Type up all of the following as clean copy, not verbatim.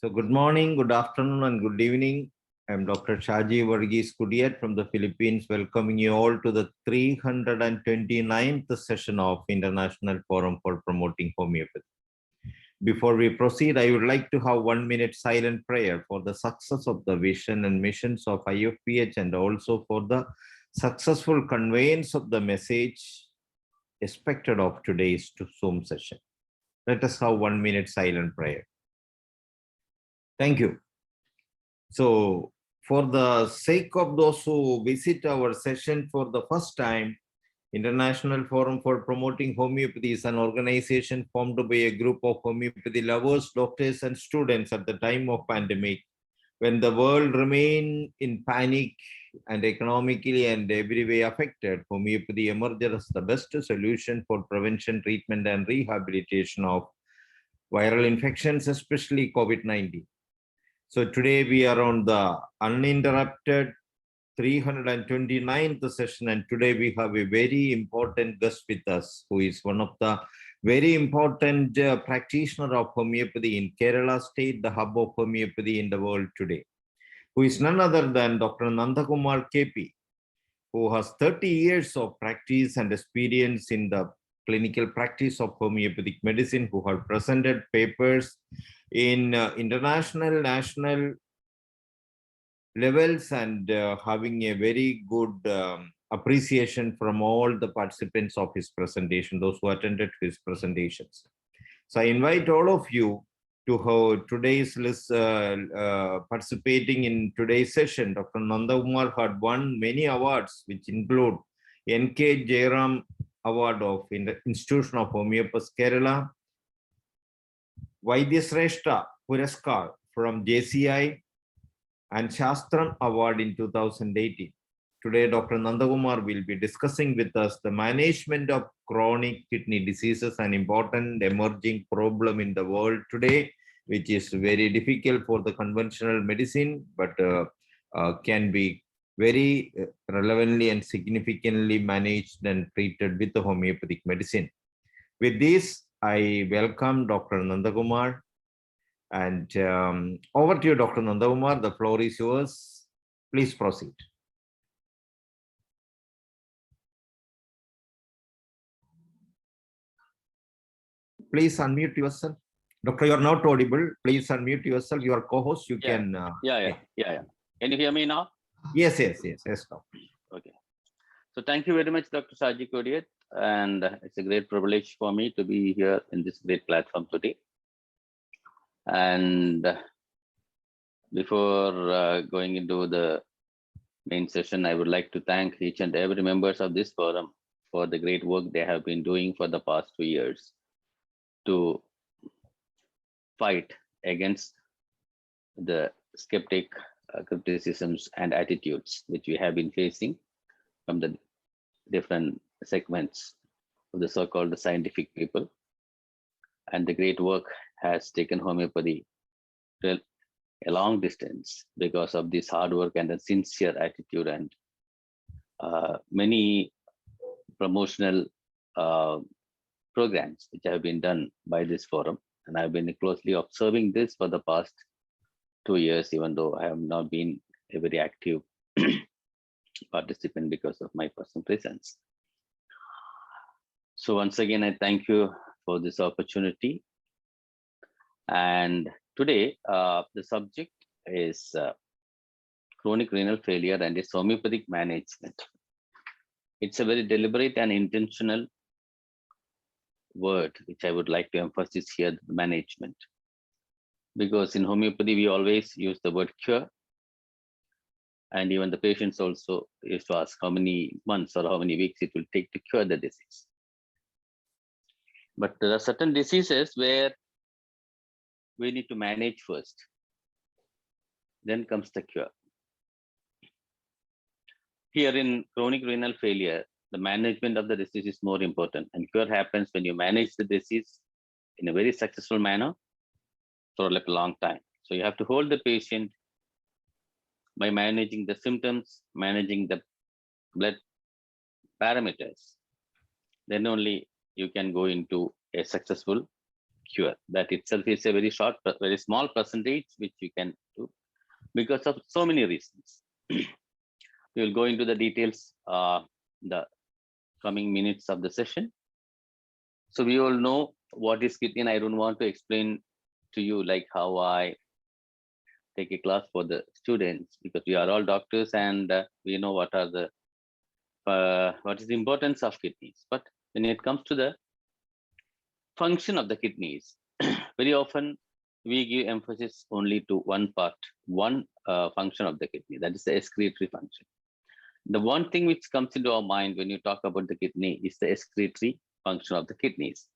So good morning, good afternoon, and good evening. I'm Dr. Shaji Varghese Kudiat from the Philippines, welcoming you all to the 329th session of International Forum for Promoting Homeopathy. Before we proceed, I would like to have 1 minute silent prayer for the success of the vision and missions of IFPH and also for the successful conveyance of the message expected of today's Zoom session. Let us have 1 minute silent prayer. Thank you. So, for the sake of those who visit our session for the first time, International Forum for Promoting Homeopathy is an organization formed by a group of homeopathy lovers, doctors, and students at the time of pandemic, when the world remained in panic and economically and every way affected. Homeopathy emerged as the best solution for prevention, treatment, and rehabilitation of viral infections, especially COVID-19. So today we are on the uninterrupted 329th session, and today we have a very important guest with us, who is one of the very important practitioner of homeopathy in Kerala state, the hub of homeopathy in the world today, who is none other than Dr. NANDHA KUMAR KP, who has 30 years of practice and experience in the clinical practice of homeopathic medicine, who have presented papers in international, national levels, and having a very good appreciation from all the participants of his presentation, those who attended his presentations. So I invite all of you to today's participating in today's session. Dr. NANDHA KUMAR had won many awards, which include N.K. Jairam Award of Institution of Homeopathy Kerala, Vaidyasreshta Puraskar from JCI, and Shastram Award in 2018. Today, Dr. NANDHA KUMAR will be discussing with us the management of chronic kidney diseases, an important emerging problem in the world today, which is very difficult for the conventional medicine, but can be very relevantly and significantly managed and treated with the homeopathic medicine. With this, I welcome Dr. NANDHA KUMAR. And over to you, Dr. NANDHA KUMAR. The floor is yours. Please proceed. Please unmute yourself. Doctor, you are not audible. Please unmute yourself. You are co-host. You can. Yeah. Can you hear me now? Yes. Doctor. Okay. So thank you very much, Dr. Shaji Kudiat. And it's a great privilege for me to be here in this great platform today. And before going into the main session, I would like to thank each and every members of this forum for the great work they have been doing for the past 2 years to fight against the skeptic criticisms and attitudes which we have been facing from the different segments of the so-called scientific people. And the great work has taken homeopathy to a long distance because of this hard work and a sincere attitude, and many promotional programs which have been done by this forum. And I've been closely observing this for the past 2 years, even though I have not been a very active participant because of my personal presence. So once again, I thank you for this opportunity. And today, the subject is chronic renal failure and its homeopathic management. It's a very deliberate and intentional word, which I would like to emphasize here, management. Because in homeopathy, we always use the word cure. And even the patients also used to ask how many months or how many weeks it will take to cure the disease. But there are certain diseases where we need to manage first. Then comes the cure. Here in chronic renal failure, the management of the disease is more important, and cure happens when you manage the disease in a very successful manner for like a long time. So you have to hold the patient by managing the symptoms, managing the blood parameters. Then only you can go into a successful cure. That itself is a very short, very small percentage which you can do because of so many reasons. We will go into the details the coming minutes of the session. So we all know what is kidney, and I don't want to explain to you like how I take a class for the students, because we are all doctors and we know what are the what is the importance of kidneys. But when it comes to the function of the kidneys, very often we give emphasis only to one part, one function of the kidney, that is the excretory function. The one thing which comes into our mind when you talk about the kidney is the excretory function of the kidneys.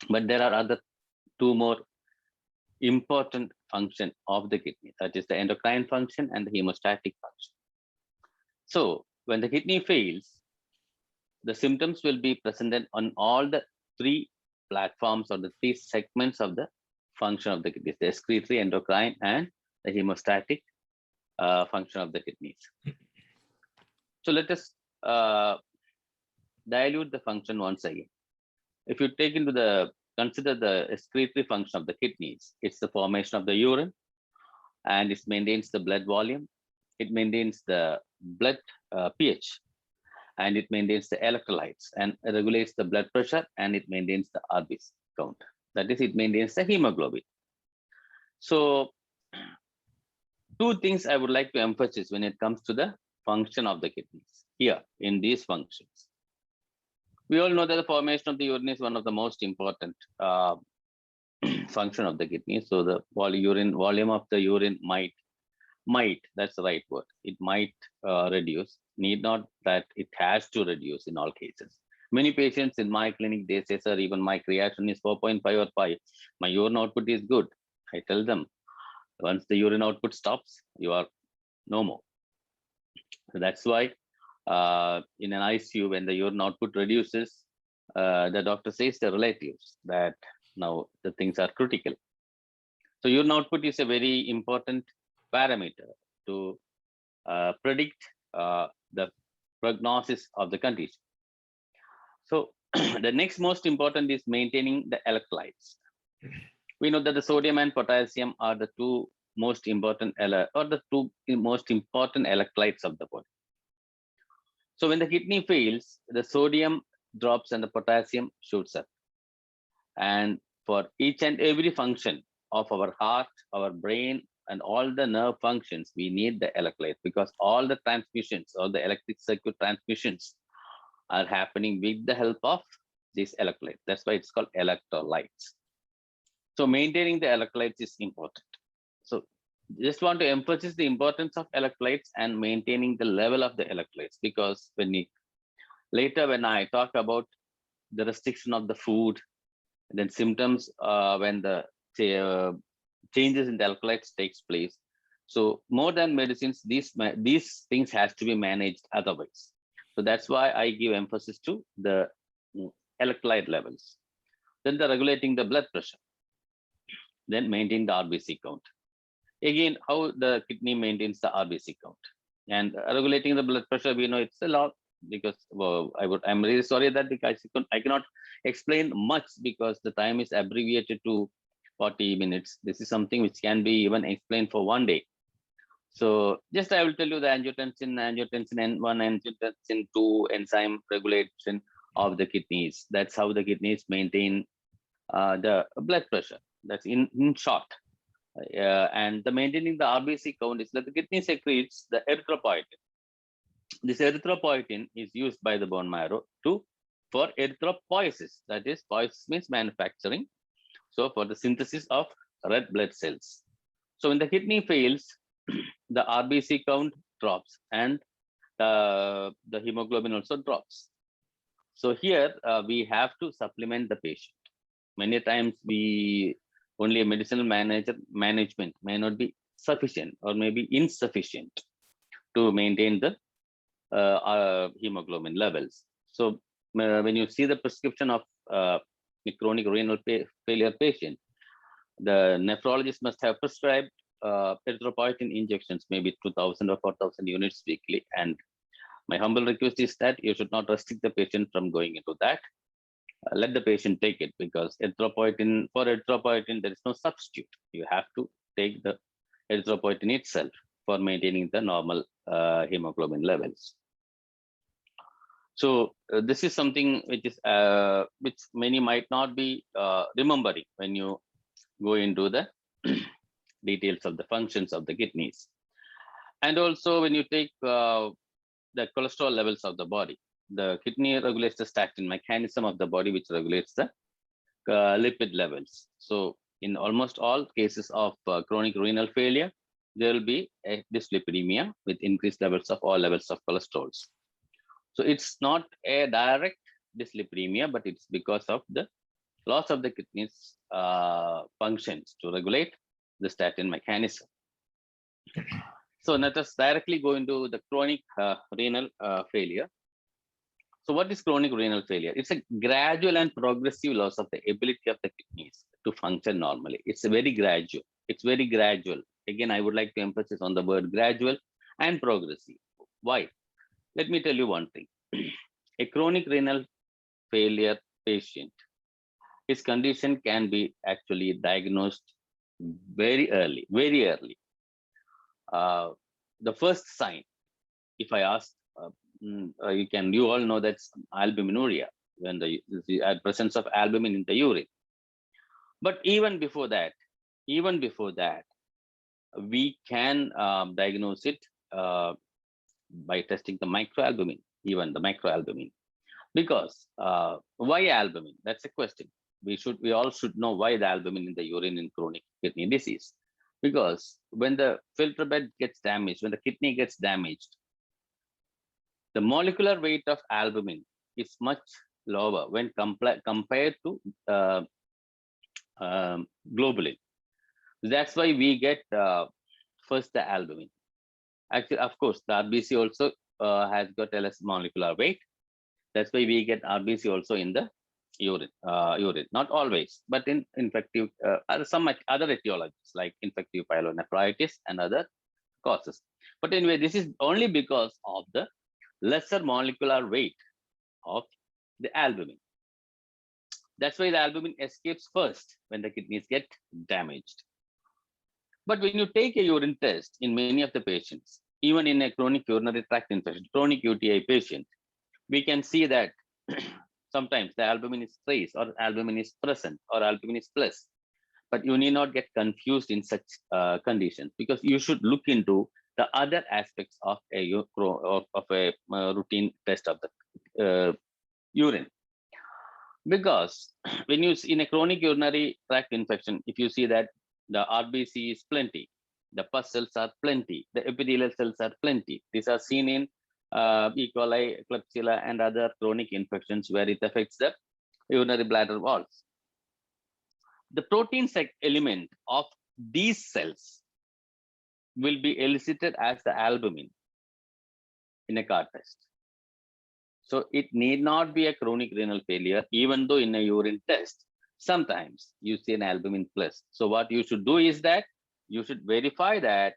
But there are other two more important function of the kidney, that is the endocrine function and the hemostatic function. So when the kidney fails, the symptoms will be presented on all the three platforms or the three segments of the function of the kidneys: the excretory, endocrine, and the hemostatic function of the kidneys. So let us dilute the function once again. If you take into the consider the excretory function of the kidneys, it's the formation of the urine, and it maintains the blood volume, it maintains the blood pH, and it maintains the electrolytes, and regulates the blood pressure, and it maintains the RBC count. That is, it maintains the hemoglobin. So two things I would like to emphasize when it comes to the function of the kidneys here in these functions. We all know that the formation of the urine is one of the most important function of the kidney. So the volume of the urine might, that's the right word, it might reduce, need not that it has to reduce in all cases. Many patients in my clinic, they say, sir, even my creatinine is 4.5 or 5, my urine output is good. I tell them, once the urine output stops, you are no more. So that's why in an ICU, when the urine output reduces, the doctor says the relatives that now the things are critical. So urine output is a very important parameter to predict the prognosis of the condition. So the next most important is maintaining the electrolytes. We know that the sodium and potassium are the two most important electrolytes of the body. So when the kidney fails, the sodium drops and the potassium shoots up. And for each and every function of our heart, our brain, and all the nerve functions, we need the electrolytes, because all the transmissions, all the electric circuit transmissions are happening with the help of these electrolytes. That's why it's called electrolytes. So maintaining the electrolytes is important. So just want to emphasize the importance of electrolytes and maintaining the level of the electrolytes, because later when I talk about the restriction of the food, then symptoms when the changes in the electrolytes takes place. So more than medicines, these things has to be managed otherwise. So that's why I give emphasis to the electrolyte levels. Then the regulating the blood pressure, then maintain the RBC count. Again, how the kidney maintains the RBC count, and regulating the blood pressure, we know it's a lot, because I'm really sorry that I cannot explain much because the time is abbreviated to 40 minutes. This is something which can be even explained for one day. So just I will tell you the angiotensin N1, angiotensin 2 enzyme regulation of the kidneys. That's how the kidneys maintain the blood pressure. That's in short. And the maintaining the RBC count is that the kidney secretes the erythropoietin. This erythropoietin is used by the bone marrow for erythropoiesis. That is, poiesis means manufacturing. So for the synthesis of red blood cells. So when the kidney fails, the RBC count drops and the hemoglobin also drops. So here we have to supplement the patient. Many times only a medicinal management may not be sufficient or maybe insufficient to maintain the hemoglobin levels. So when you see the prescription of a chronic renal failure patient, the nephrologist must have prescribed erythropoietin injections, maybe 2,000 or 4,000 units weekly. And my humble request is that you should not restrict the patient from going into that. let the patient take it, because for erythropoietin, there is no substitute. You have to take the erythropoietin itself for maintaining the normal hemoglobin levels. So this is something which many might not be remembering when you go into the details of the functions of the kidneys. And also when you take the cholesterol levels of the body, the kidney regulates the statin mechanism of the body, which regulates the lipid levels. So in almost all cases of chronic renal failure, there will be a dyslipidemia with increased levels of all levels of cholesterols. So it's not a direct dyslipidemia, but it's because of the loss of the kidneys functions to regulate the statin mechanism. So let us directly go into the chronic renal failure. So what is chronic renal failure? It's a gradual and progressive loss of the ability of the kidneys to function normally. It's very gradual. It's very gradual. Again, I would like to emphasize on the word gradual and progressive. Why? Let me tell you one thing. A chronic renal failure patient, his condition can be actually diagnosed very early, very early. The first sign, if I ask, you all know that's albuminuria, when the presence of albumin in the urine. But even before that, we can diagnose it by testing the microalbumin, even the microalbumin. Because why albumin? That's a question. We all should know why the albumin in the urine in chronic kidney disease. Because when the filter bed gets damaged, when the kidney gets damaged, the molecular weight of albumin is much lower when compared to globulin. That's why we get first the albumin. Actually, of course, the RBC also has got a less molecular weight. That's why we get RBC also in the urine. Not always, but in infective, some other etiologies like infective pyelonephritis and other causes. But anyway, this is only because of the lesser molecular weight of the albumin. That's why the albumin escapes first when the kidneys get damaged. But when you take a urine test in many of the patients, even in a chronic urinary tract infection, chronic UTI patient, we can see that sometimes the albumin is trace, or albumin is present, or albumin is plus. But you need not get confused in such conditions, because you should look into the other aspects of a routine test of the urine. Because when you in a chronic urinary tract infection, if you see that the RBC is plenty, the pus cells are plenty, the epithelial cells are plenty. These are seen in E. coli, Klebsiella, and other chronic infections where it affects the urinary bladder walls. The protein element of these cells will be elicited as the albumin in a CAR test. So it need not be a chronic renal failure, even though in a urine test, sometimes you see an albumin plus. So what you should do is that you should verify that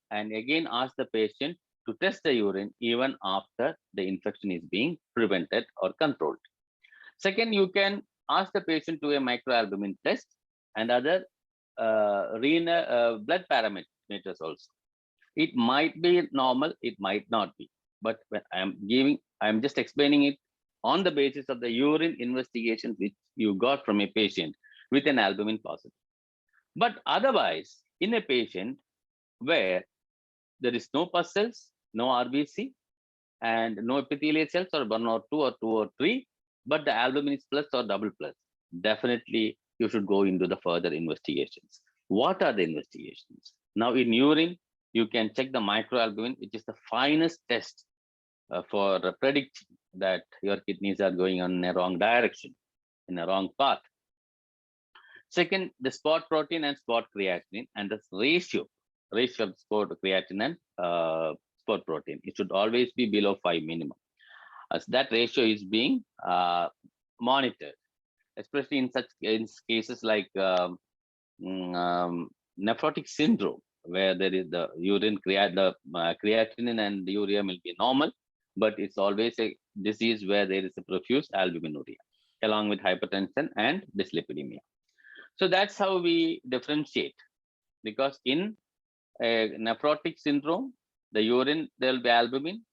and again ask the patient to test the urine even after the infection is being prevented or controlled. Second, you can ask the patient to a microalbumin test and other renal blood parameters also. It might be normal, it might not be. But when I'm just explaining it on the basis of the urine investigations which you got from a patient with an albumin positive. But otherwise, in a patient where there is no pus cells, no RBC, and no epithelial cells, or 1 or 2 or 2 or 3, but the albumin is plus or double plus, definitely you should go into the further investigations. What are the investigations? Now in urine, you can check the microalbumin, which is the finest test for predicting that your kidneys are going on a wrong direction, in a wrong path. Second, the spot protein and spot creatinine, and the ratio of spot creatinine and spot protein. It should always be below 5 minimum. As that ratio is being monitored, especially in cases like nephrotic syndrome, where there is the urine creatinine and the urea will be normal, but it's always a disease where there is a profuse albuminuria. along with hypertension and dyslipidemia. So that's how we differentiate, because in a nephrotic syndrome, the urine, there will be albumin,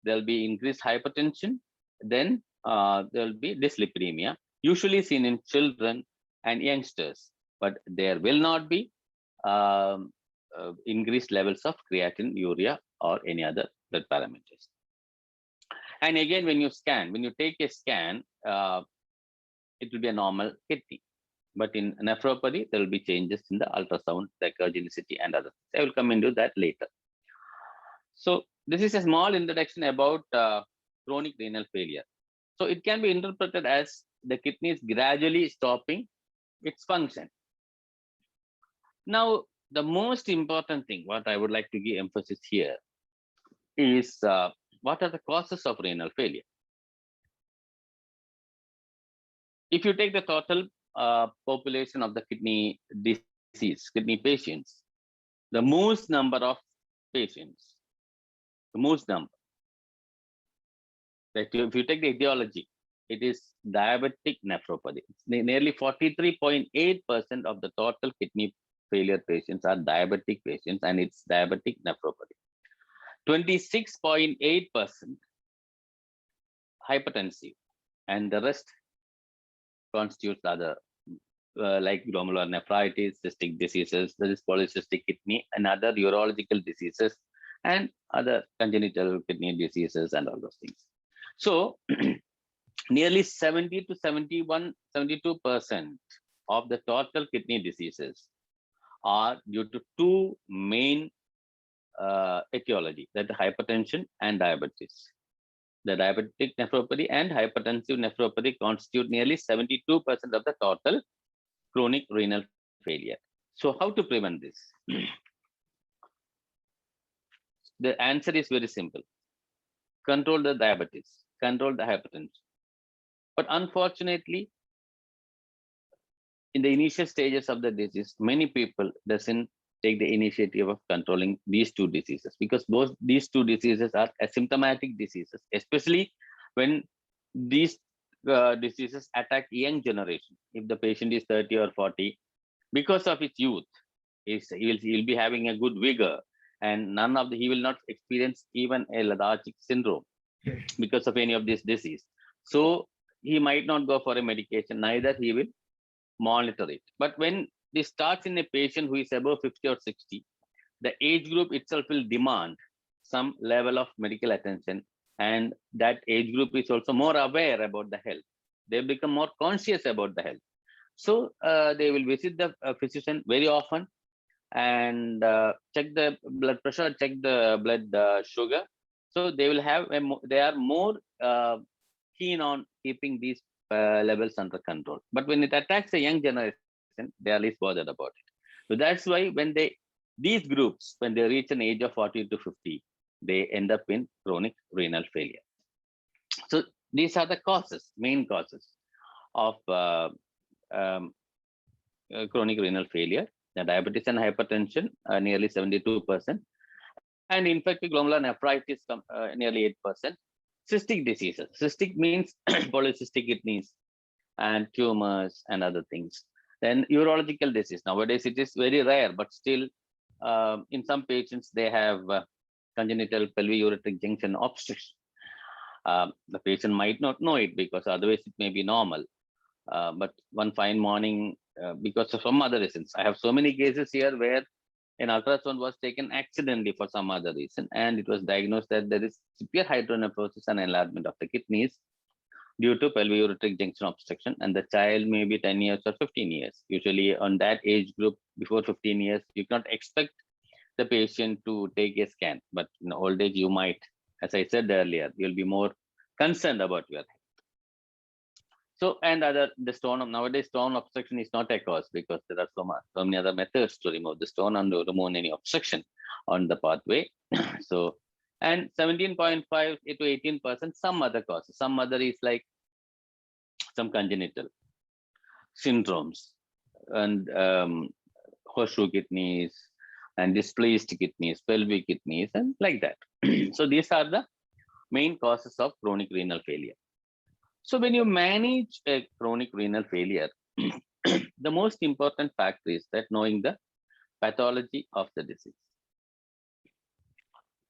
there will be increased hypertension, then there will be dyslipidemia, usually seen in children and youngsters, but there will not be increased levels of creatinine, urea, or any other blood parameters. And again, when you take a scan, it will be a normal kidney. But in nephropathy, there will be changes in the ultrasound, the echogenicidity, and others. I will come into that later. So this is a small introduction about chronic renal failure. So it can be interpreted as the kidney is gradually stopping its function. Now, the most important thing, what I would like to give emphasis here, is what are the causes of renal failure? If you take the total population of the kidney disease, kidney patients, the most number of patients, that if you take the etiology, it is diabetic nephropathy. Nearly 43.8% of the total kidney failure patients are diabetic patients, and it's diabetic nephropathy. 26.8% hypertensive, and the rest constitutes other like glomerular nephritis, cystic diseases, that is polycystic kidney, and other urological diseases, and other congenital kidney diseases, and all those things. So nearly 70 to 72% of the total kidney diseases are due to two main etiology, that is hypertension and diabetes. The diabetic nephropathy and hypertensive nephropathy constitute nearly 72% of the total chronic renal failure. So how to prevent this? The answer is very simple. Control the diabetes, control the hypertension. But unfortunately, in the initial stages of the disease, many people doesn't take the initiative of controlling these two diseases, because these two diseases are asymptomatic diseases, especially when these diseases attack young generation. If the patient is 30 or 40, because of his youth, he'll be having a good vigor, and he will not experience even a lethargic syndrome because of any of this disease. So he might not go for a medication, neither he will monitor it. But when this starts in a patient who is above 50 or 60, the age group itself will demand some level of medical attention, and that age group is also more aware about the health. They become more conscious about the health. So they will visit the physician very often and check the blood pressure, check the blood sugar. So they will have they are more keen on keeping these levels under control. But when it attacks a young generation, they are least bothered about it. So that's why when these groups, when they reach an age of 40 to 50, they end up in chronic renal failure. So these are the main causes of chronic renal failure. The diabetes and hypertension are nearly 72%. And in fact, glomerular nephritis, nearly 8%. Cystic diseases. Cystic means polycystic kidneys and tumors and other things. Then urological disease. Nowadays, it is very rare, but still, in some patients, they have congenital pelvic junction obstruction. The patient might not know it, because otherwise it may be normal. But one fine morning, because of some other reasons, I have so many cases here where an ultrasound was taken accidentally for some other reason, and it was diagnosed that there is severe hydronephrosis and enlargement of the kidneys due to pelvic junction obstruction, and the child may be 10 years or 15 years. Usually on that age group, before 15 years, you cannot expect the patient to take a scan, but in old age you might. As I said earlier, you'll be more concerned about your health. So, and nowadays stone obstruction is not a cause, because there are so many other methods to remove the stone and to remove any obstruction on the pathway. So, and 17.5 to 18%, some other causes. Some other is like some congenital syndromes and horseshoe kidneys and displaced kidneys, pelvic kidneys, and like that. So these are the main causes of chronic renal failure. So when you manage a chronic renal failure, the most important factor is that knowing the pathology of the disease.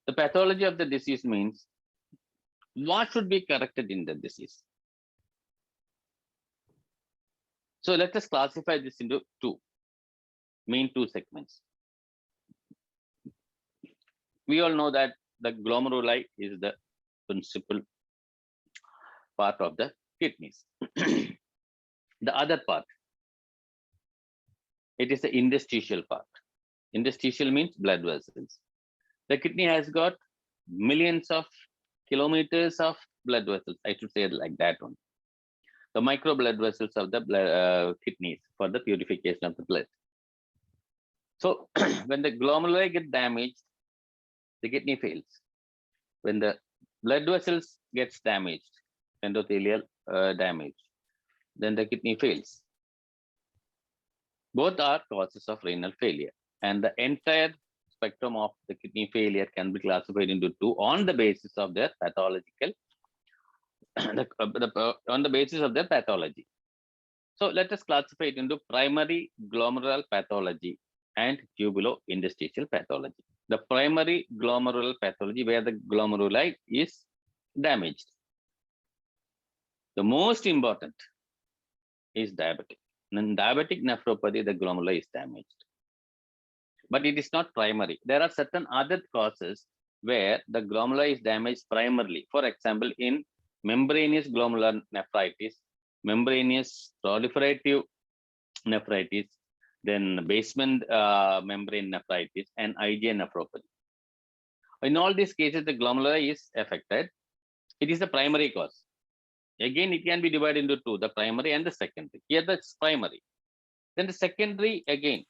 The pathology of the disease means what should be corrected in the disease. So let us classify this into two segments. We all know that the glomeruli is the principal part of the kidneys. The other part, it is the interstitial part. Interstitial means blood vessels. The kidney has got millions of kilometers of blood vessels. I should say it like that one. The micro blood vessels of the kidneys for the purification of the blood. So when the glomeruli get damaged, the kidney fails. When the blood vessels gets damaged, endothelial damage, then the kidney fails. Both are causes of renal failure, and the entire spectrum of the kidney failure can be classified into two on the basis of their pathological, on the basis of their pathology. So let us classify it into primary glomerular pathology and tubulo-interstitial pathology. The primary glomerular pathology, where the glomeruli is damaged. The most important is diabetic. In diabetic nephropathy, the glomeruli is damaged. But it is not primary. There are certain other causes where the glomeruli is damaged primarily. For example, in membranous glomerular nephritis, membranous proliferative nephritis, then basement membrane nephritis, and IgA nephropathy. In all these cases, the glomeruli is affected. It is the primary cause. Again, it can be divided into two, the primary and the secondary. Here, that's primary. Then the secondary, again,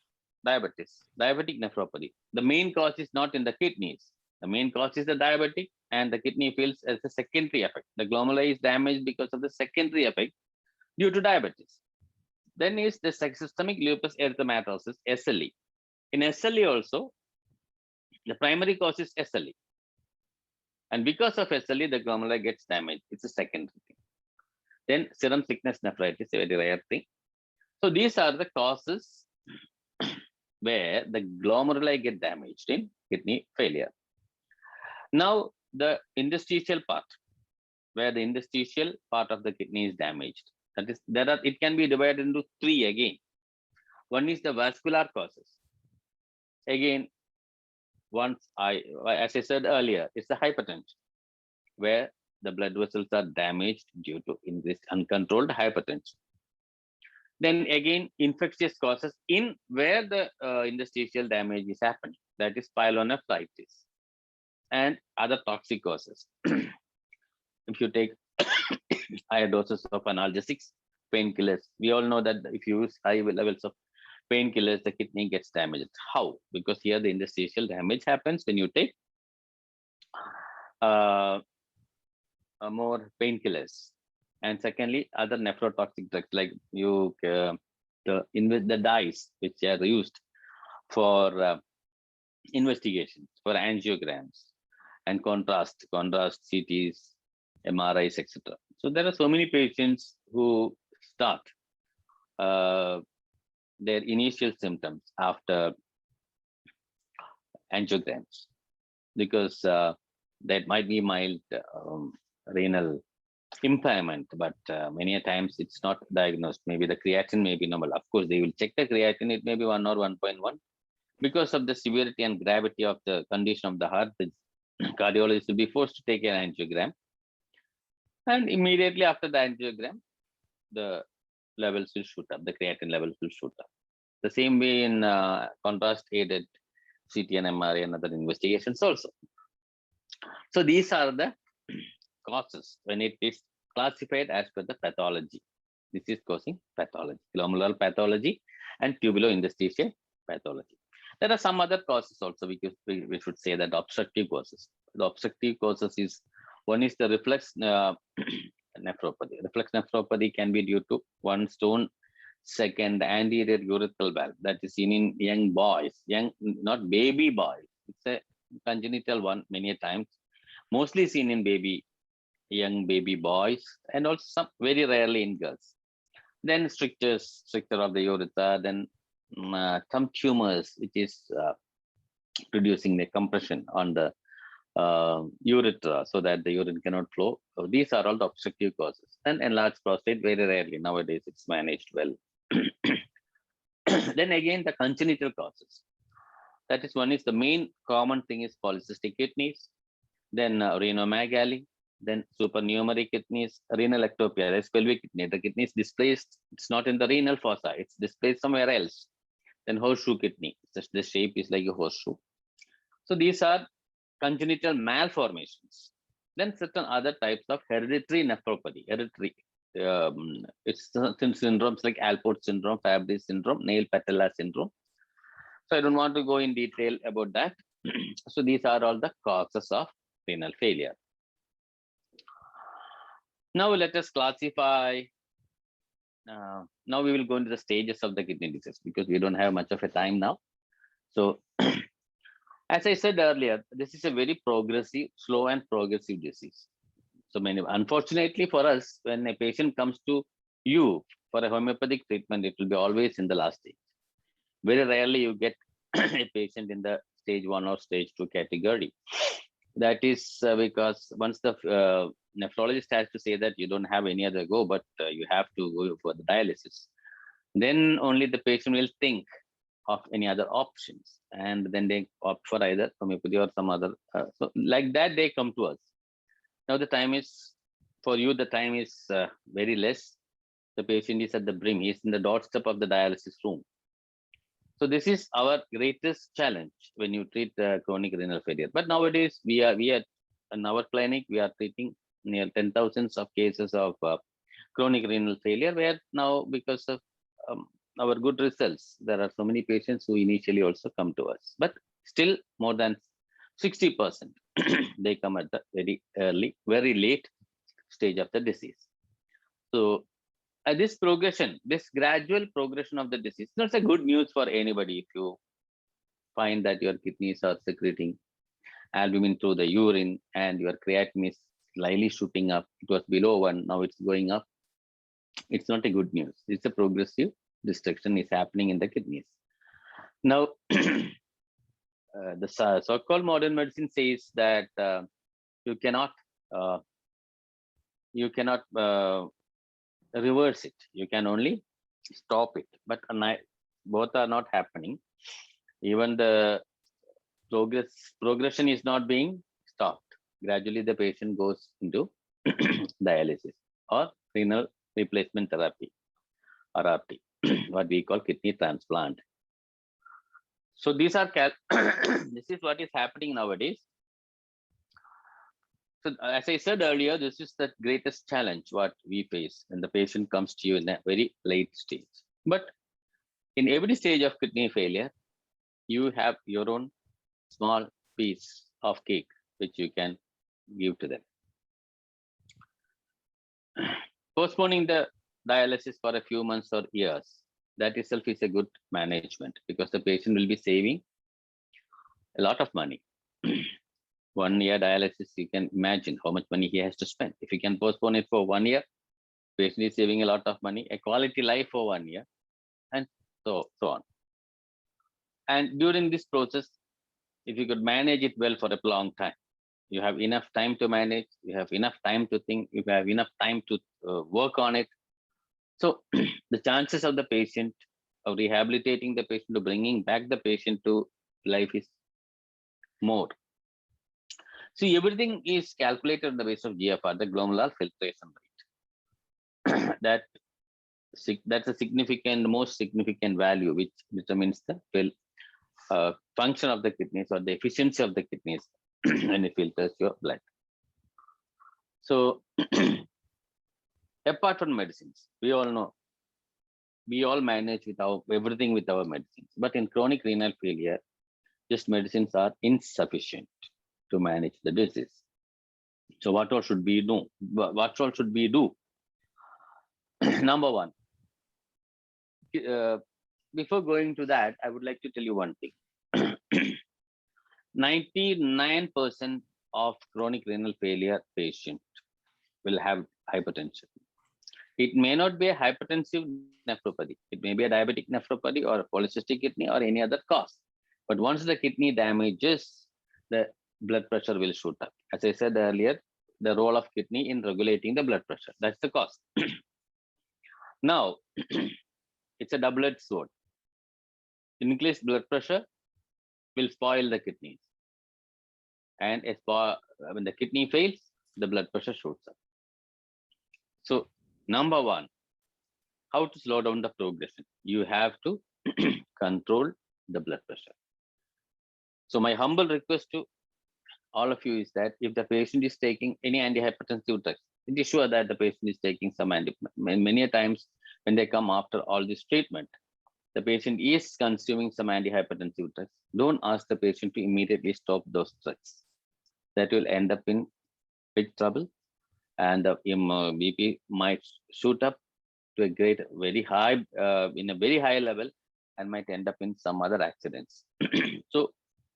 diabetes, diabetic nephropathy. The main cause is not in the kidneys. The main cause is the diabetic, and the kidney fails as a secondary effect. The glomeruli is damaged because of the secondary effect due to diabetes. Then is the systemic lupus erythematosus, SLE. In SLE also, the primary cause is SLE. And because of SLE, the glomeruli gets damaged. It's a secondary thing. Then serum sickness nephritis, a very rare thing. So these are the causes where the glomeruli get damaged in kidney failure. Now, the interstitial part, where the interstitial part of the kidney is damaged. That is, it can be divided into three again. One is the vascular causes. Again, as I said earlier, it's the hypertension, where the blood vessels are damaged due to increased uncontrolled hypertension. Then again, infectious causes in where the interstitial damage is happening. That is pyelonephritis and other toxic causes. If you take higher doses of analgesics, painkillers, we all know that if you use high levels of painkillers, the kidney gets damaged. How? Because here the interstitial damage happens when you take more painkillers. And secondly, other nephrotoxic drugs like the dyes which are used for investigations, for angiograms and contrast CTs, MRIs, etc. So there are so many patients who start their initial symptoms after angiograms because that might be mild renal impairment, but many a times it's not diagnosed. Maybe the creatinine may be normal. Of course, they will check the creatinine, it may be 1 or 1.1. Because of the severity and gravity of the condition of the heart, the cardiologist will be forced to take an angiogram. And immediately after the angiogram, the levels will shoot up, the creatinine levels will shoot up. The same way in contrast-aided CT and MRI and other investigations also. So these are the causes when it is classified as per the pathology. This is causing pathology, glomerular pathology and tubulo-interstitial pathology. There are some other causes also. We should say that obstructive causes. The obstructive causes is, one is the reflex nephropathy. Reflex nephropathy can be due to one stone, second anterior urethral valve that is seen in young boys, not baby boys. It's a congenital one many a times, mostly seen in baby young baby boys, and also some very rarely in girls. Then stricture of the urethra, then some tumors, which is producing the compression on the urethra so that the urine cannot flow. So these are all the obstructive causes. And enlarged prostate, very rarely nowadays it's managed well. Then again, the congenital causes. That is, one is the main common thing is polycystic kidneys, then renomegaly, then supernumerary kidneys, renal ectopia, that's pelvic kidney. The kidney is displaced, it's not in the renal fossa, it's displaced somewhere else. Then horseshoe kidney, the shape is like a horseshoe. So these are congenital malformations. Then certain other types of hereditary nephropathy. Hereditary, it's certain syndromes like Alport syndrome, Fabry syndrome, nail patella syndrome. So I don't want to go in detail about that. So these are all the causes of renal failure. Now let us classify. Now we will go into the stages of the kidney disease because we don't have much of a time now. So as I said earlier, this is a very progressive, slow and progressive disease. So unfortunately for us, when a patient comes to you for a homeopathic treatment, it will be always in the last stage. Very rarely you get a patient in the stage 1 or stage 2 category. That is because once the nephrologist has to say that you don't have any other go, but you have to go for the dialysis, then only the patient will think of any other options, and then they opt for either homeopathy or some other. So like that, they come to us. Now the time is, for you, the time is very less. The patient is at the brim. He's in the doorstep of the dialysis room. So this is our greatest challenge when you treat chronic renal failure. But nowadays, we are in our clinic, we are treating near 10,000 of cases of chronic renal failure, where now because of our good results, there are so many patients who initially also come to us. But still more than 60%, they come at the very early, very late stage of the disease. So this progression, this gradual progression of the disease, that's a good news for anybody. If you find that your kidneys are secreting albumin through the urine and your creatinine is slightly shooting up, it was below 1, now it's going up, it's not a good news. It's a progressive destruction is happening in the kidneys. Now, the so-called modern medicine says that you cannot reverse it. You can only stop it, but both are not happening. Even the progression is not being stopped. Gradually, the patient goes into dialysis or renal replacement therapy, RRT, what we call kidney transplant. So these are this is what is happening nowadays. So as I said earlier, this is the greatest challenge what we face when the patient comes to you in a very late stage. But in every stage of kidney failure, you have your own small piece of cake which you can give to them. Postponing the dialysis for a few months or years, that itself is a good management because the patient will be saving a lot of money. 1 year dialysis, you can imagine how much money he has to spend. If he can postpone it for 1 year, patient is saving a lot of money, a quality life for 1 year, and so on. And during this process, if you could manage it well for a long time, you have enough time to manage, you have enough time to think, you have enough time to work on it. So the chances of the patient, of rehabilitating the patient, to bringing back the patient to life is more. See, everything is calculated on the basis of GFR, the glomerular filtration rate. That's a significant, most significant value which determines the function of the kidneys or the efficiency of the kidneys when it filters your blood. So apart from medicines, we all know, we all manage everything with our medicines. But in chronic renal failure, just medicines are insufficient to manage the disease. So what all should we do? What all should we do? Number one, before going to that, I would like to tell you one thing. 99% of chronic renal failure patients will have hypertension. It may not be a hypertensive nephropathy. It may be a diabetic nephropathy or a polycystic kidney or any other cause. But once the kidney damages, the blood pressure will shoot up. As I said earlier, the role of kidney in regulating the blood pressure. That's the cause. Now, it's a double-edged sword. Increased blood pressure will spoil the kidneys. And when the kidney fails, the blood pressure shoots up. So, number one, how to slow down the progression? You have to control the blood pressure. So, my humble request to all of you is that if the patient is taking any antihypertensive drugs, it is sure that the patient is taking some many times when they come after all this treatment, the patient is consuming some antihypertensive drugs. Don't ask the patient to immediately stop those drugs. That will end up in big trouble, and the BP might shoot up to a very high level, and might end up in some other accidents. So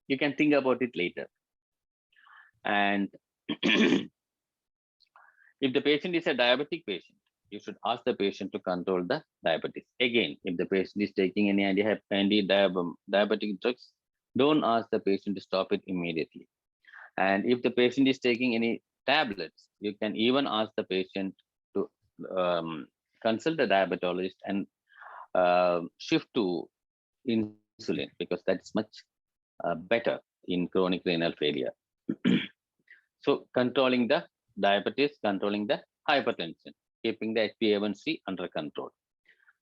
you can think about it later. And if the patient is a diabetic patient, you should ask the patient to control the diabetes. Again, if the patient is taking any anti-diabetic drugs, don't ask the patient to stop it immediately. And if the patient is taking any tablets, you can even ask the patient to consult the diabetologist and shift to insulin, because that's much better in chronic renal failure. So controlling the diabetes, controlling the hypertension, keeping the HbA1c under control.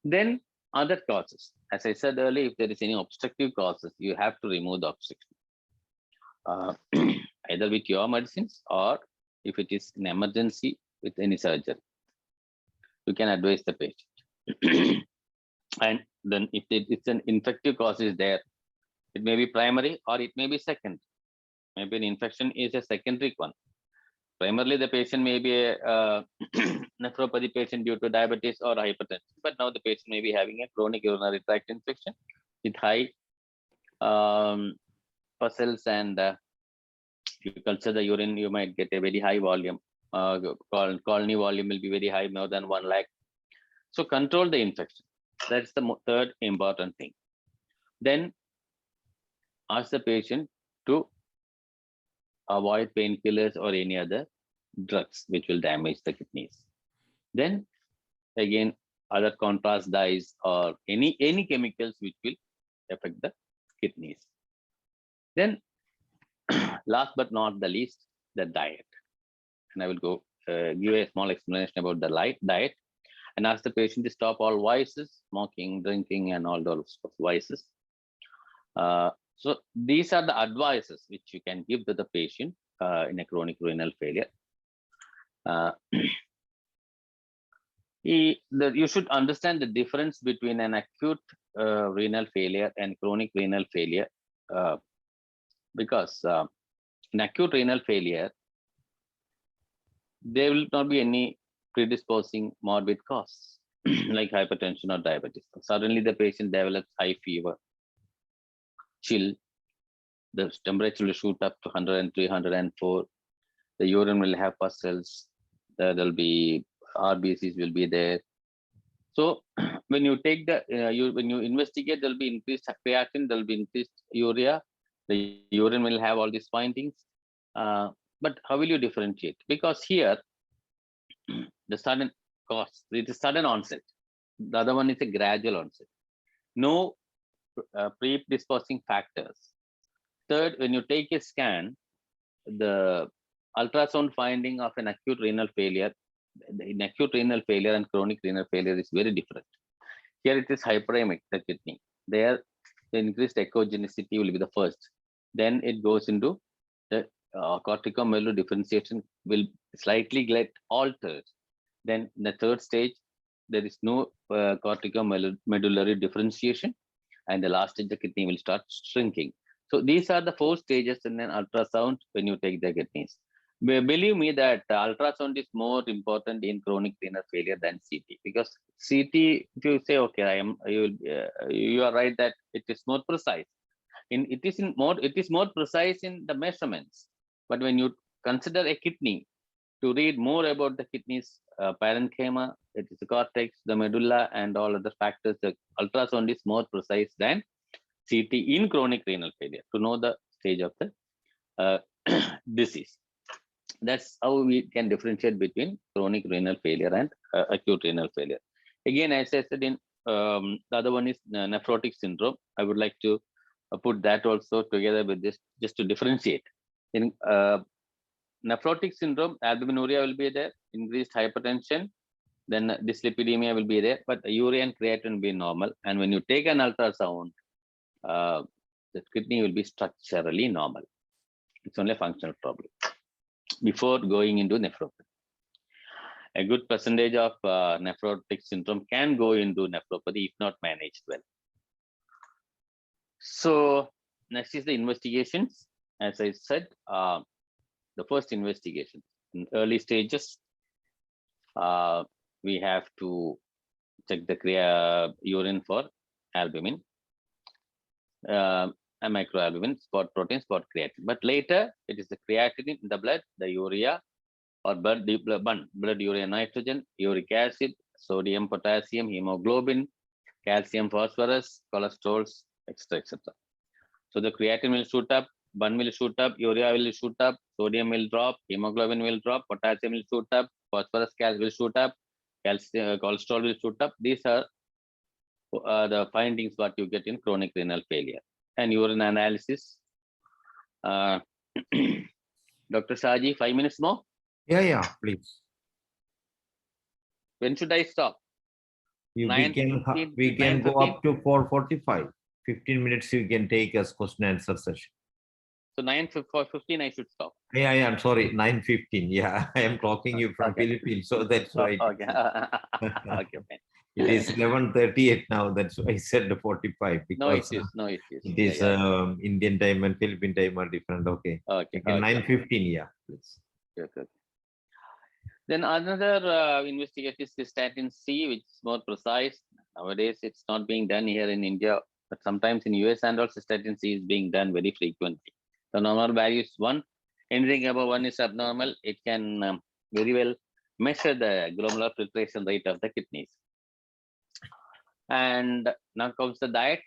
Then other causes. As I said earlier, if there is any obstructive causes, you have to remove the obstruction. Either with your medicines, or if it is an emergency with any surgery, you can advise the patient. And then if it's an infective cause is there, it may be primary or it may be secondary. Maybe an infection is a secondary one. Primarily, the patient may be a nephropathy patient due to diabetes or hypertension, but now the patient may be having a chronic urinary tract infection with high pustules, and you culture the urine, you might get a very high volume. Colony volume will be very high, more than 1 lakh. So control the infection. That's the third important thing. Then ask the patient to avoid painkillers or any other drugs which will damage the kidneys. Then again, other contrast dyes or any chemicals which will affect the kidneys. Then last but not the least, the diet. And I will go give a small explanation about the diet, and ask the patient to stop all vices, smoking, drinking, and all those vices. So these are the advices which you can give to the patient in a chronic renal failure. You should understand the difference between an acute renal failure and chronic renal failure, because in acute renal failure, there will not be any predisposing morbid cause like hypertension or diabetes. Suddenly the patient develops high fever, chill, the temperature will shoot up to 103, 104. The urine will have pustules. There will be RBCs will be there. So when you take the when you investigate, there will be increased creatinine, there will be increased urea. The urine will have all these findings. But how will you differentiate? Because here the sudden cause, it is sudden onset. The other one is a gradual onset. No predisposing factors. Third, when you take a scan, the ultrasound finding of an acute renal failure, in acute renal failure and chronic renal failure is very different. Here it is hyperemic, the kidney. There, the increased echogenicity will be the first. Then it goes into the corticomedullary differentiation will slightly get altered. Then the third stage, there is no corticomedullary differentiation. And the last stage, the kidney will start shrinking. So these are the 4 stages in an ultrasound when you take the kidneys. Believe me that ultrasound is more important in chronic renal failure than CT, because CT, if you say, okay, you are right that it is more precise. It is more precise in the measurements. But when you consider a kidney to read more about the kidneys, parenchyma, it is the cortex, the medulla, and all other factors, the ultrasound is more precise than CT in chronic renal failure to know the stage of the disease. That's how we can differentiate between chronic renal failure and acute renal failure. Again, as I said, in the other one is nephrotic syndrome. I would like to put that also together with this just to differentiate. In nephrotic syndrome, albuminuria will be there, increased hypertension, then dyslipidemia will be there, but the urea and creatinine will be normal. And when you take an ultrasound, the kidney will be structurally normal. It's only a functional problem before going into nephropathy. A good percentage of nephrotic syndrome can go into nephropathy if not managed well. So next is the investigations. As I said, the first investigation in early stages, we have to check the urine for albumin, a microalbumin, spot protein, spot creatinine. But later, it is the creatinine in the blood, the urea, or blood urea nitrogen, uric acid, sodium, potassium, hemoglobin, calcium, phosphorus, cholesterols, etc., etc. So the creatinine will shoot up, BUN will shoot up, urea will shoot up, sodium will drop, hemoglobin will drop, potassium will shoot up, phosphorus will shoot up, calcium, cholesterol will shoot up. These are the findings what you get in chronic renal failure. And urine analysis. Dr. Shaji, 5 minutes more? Yeah, please. When should I stop? We can go up to 4:45. 15 minutes you can take as question answer session. So 9:15 I should stop. Yeah, I'm sorry, 9:15. Yeah, I am talking you from Philippines, so that's why. Okay. Okay, fine. It is 11:38 now. That's why I said the 45 because no issues. It is Indian time and Philippine time are different. Okay. 9:15. Yeah, please. Okay. Then another investigation is cystatin C, which is more precise. Nowadays, it's not being done here in India, but sometimes in US and all, cystatin C is being done very frequently. The normal value is 1. Anything above 1 is abnormal. It can very well measure the glomerular filtration rate of the kidneys. And now comes the diet.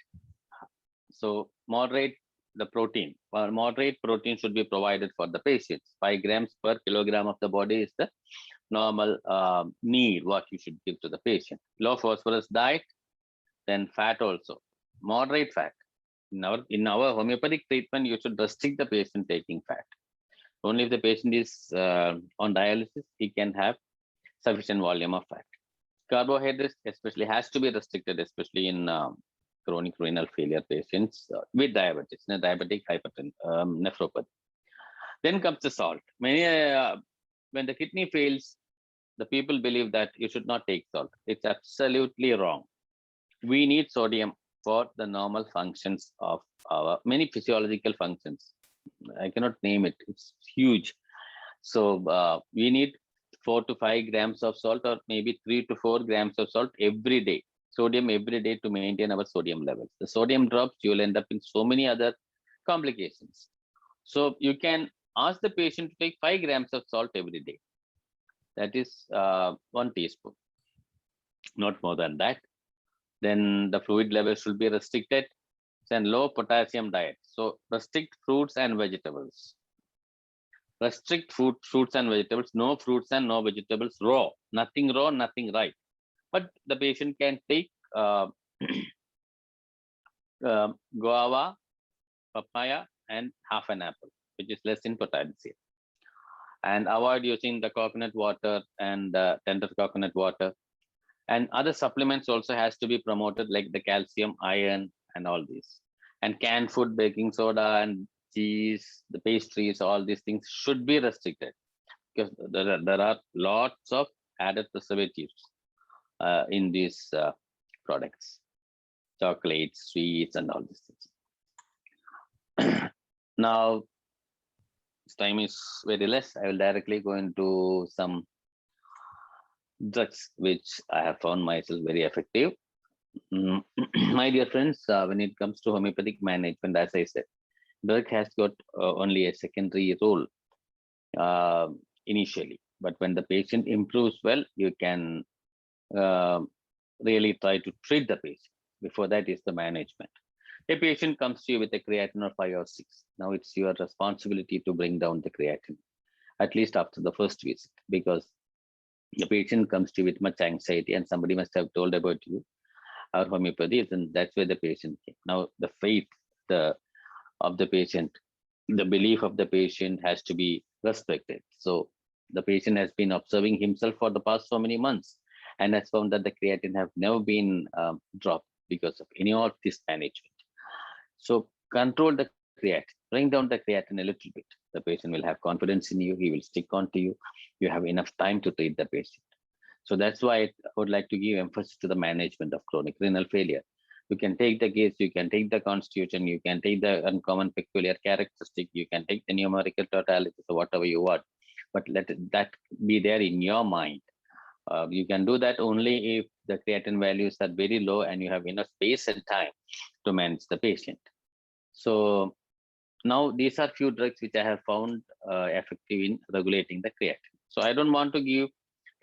So moderate the protein. Moderate protein should be provided for the patients. 5 grams per kilogram of the body is the normal need what you should give to the patient. Low phosphorus diet, then fat also. Moderate fat. In our homeopathic treatment, you should restrict the patient taking fat. Only if the patient is on dialysis, he can have sufficient volume of fat. Carbohydrates especially has to be restricted, especially in chronic renal failure patients with diabetes, diabetic hypertension, nephropathy. Then comes the salt. When the kidney fails, the people believe that you should not take salt. It's absolutely wrong. We need sodium for the normal functions of our many physiological functions. I cannot name it. It's huge. So we need 4 to 5 grams of salt, or maybe 3 to 4 grams of salt every day. Sodium every day to maintain our sodium levels. The sodium drops, you will end up in so many other complications. So you can ask the patient to take 5 grams of salt every day. That is 1 teaspoon, not more than that. Then the fluid level should be restricted. Then low potassium diet. So restrict fruits and vegetables. Restrict fruits and vegetables. No fruits and no vegetables raw. Nothing raw, nothing right. But the patient can take guava, papaya, and half an apple, which is less in potassium. And avoid using the coconut water and tender coconut water. And other supplements also has to be promoted, like the calcium, iron, and all these. And canned food, baking soda, and cheese, the pastries, all these things should be restricted, because there are lots of added preservatives in these products, chocolates, sweets, and all these things. Now, time is very less. I will directly go into some drugs which I have found myself very effective. My dear friends, when it comes to homeopathic management, as I said, drug has got only a secondary role initially. But when the patient improves well, you can really try to treat the patient. Before that is the management. A patient comes to you with a creatinine of 5 or 6. Now it's your responsibility to bring down the creatinine, at least after the first visit, because the patient comes to you with much anxiety and somebody must have told about you or homeopathy, and that's where the patient came. Now the faith of the patient, the belief of the patient has to be respected. So the patient has been observing himself for the past so many months and has found that the creatinine have never been dropped because of any of this management. So control the creatinine, bring down the creatinine a little bit. The patient will have confidence in you. He will stick on to you. You have enough time to treat the patient. So that's why I would like to give emphasis to the management of chronic renal failure. You can take the case, you can take the constitution, you can take the uncommon peculiar characteristic, you can take the numerical totality, so whatever you want, but let that be there in your mind. You can do that only if the creatinine values are very low and you have enough space and time to manage the patient. So now these are few drugs which I have found effective in regulating the creatinine. So I don't want to give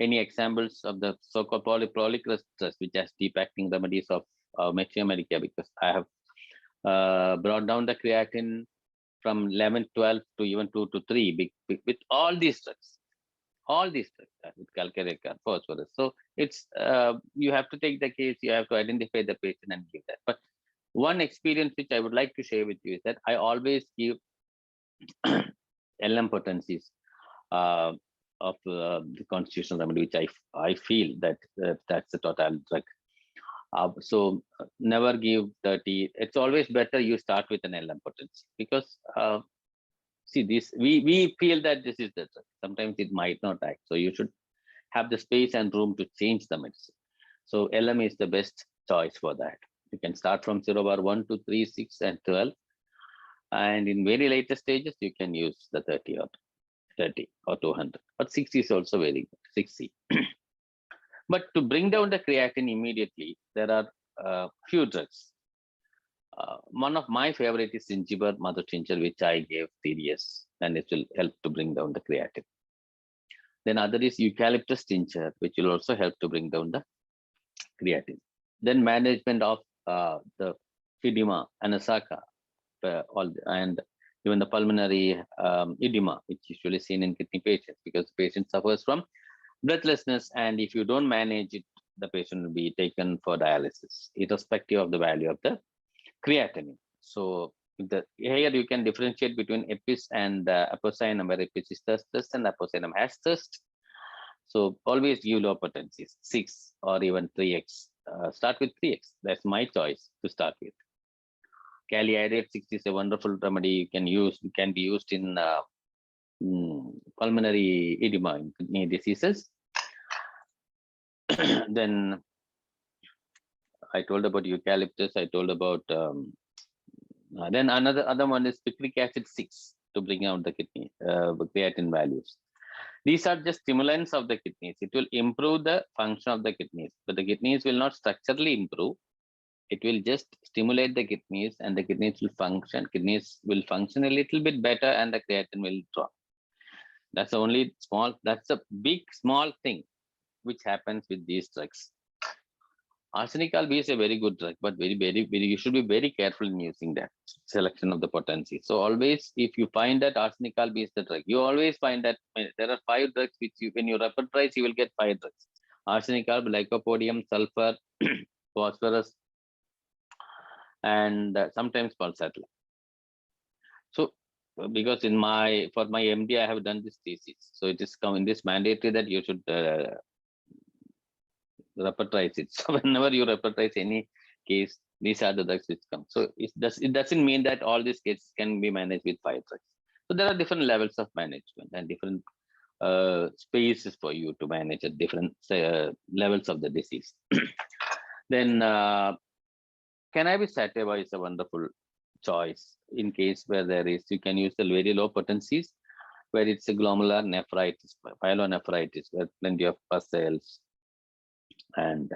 any examples of the so-called polyclinic drugs which has deep acting remedies of America, because I have brought down the creatinine from 11, 12 to even 2 to 3 with all these drugs. All these drugs with calculator, phosphorus. So it's you have to take the case, you have to identify the patient and give that. But one experience which I would like to share with you is that I always give LM potencies of the constitutional remedy, which I feel that that's the total drug. So never give 30. It's always better you start with an LM potency, because see this, we feel that this is the drug. Sometimes it might not act. So you should have the space and room to change the medicine. So LM is the best choice for that. You can start from 0/1 to 3, 6, and 12. And in very later stages, you can use the 30 or 200. But 60 is also very good, 60. But to bring down the creatinine immediately, there are few drugs. One of my favorite is gingiber mother tincture, which I gave 3 years, and it will help to bring down the creatinine. Then other is eucalyptus tincture, which will also help to bring down the creatinine. Then management of the edema, anasaka, and even the pulmonary edema, which is usually seen in kidney patients, because the patient suffers from breathlessness, and if you don't manage it, the patient will be taken for dialysis, irrespective of the value of the creatinine. So here you can differentiate between epis and apocynon, where epis is thirst and apocynon has thirst. So always give low potencies, 6 or even 3x. Start with 3x. That's my choice to start with. Kali iodate 6 is a wonderful remedy you can use. It can be used in pulmonary edema in kidney diseases. Then I told about eucalyptus. I told about then other one is picric acid 6 to bring out the kidney creatinine values. These are just stimulants of the kidneys. It will improve the function of the kidneys, but the kidneys will not structurally improve. It will just stimulate the kidneys, and the kidneys will function. Kidneys will function a little bit better, and the creatinine will drop. That's the only small. That's a big small thing which happens with these drugs. Arsenic alb is a very good drug, but very, you should be very careful in using that selection of the potency. So always, if you find that arsenic alb is the drug, you always find that there are 5 drugs which when you repertorize, you will get 5 drugs: arsenic alb, lycopodium, sulfur, phosphorus, and sometimes pulsatile. So because for my MD, I have done this thesis. So it is come in this mandatory that you should repertorize it. So whenever you repertorize any case, these are the drugs which come. So it doesn't mean that all these cases can be managed with 5 drugs. So there are different levels of management and different spaces for you to manage at different levels of the disease. Then cannabis sativa is a wonderful choice in case where you can use the very low potencies, where it's a glomerular nephritis, pyelonephritis, where plenty of pus cells, and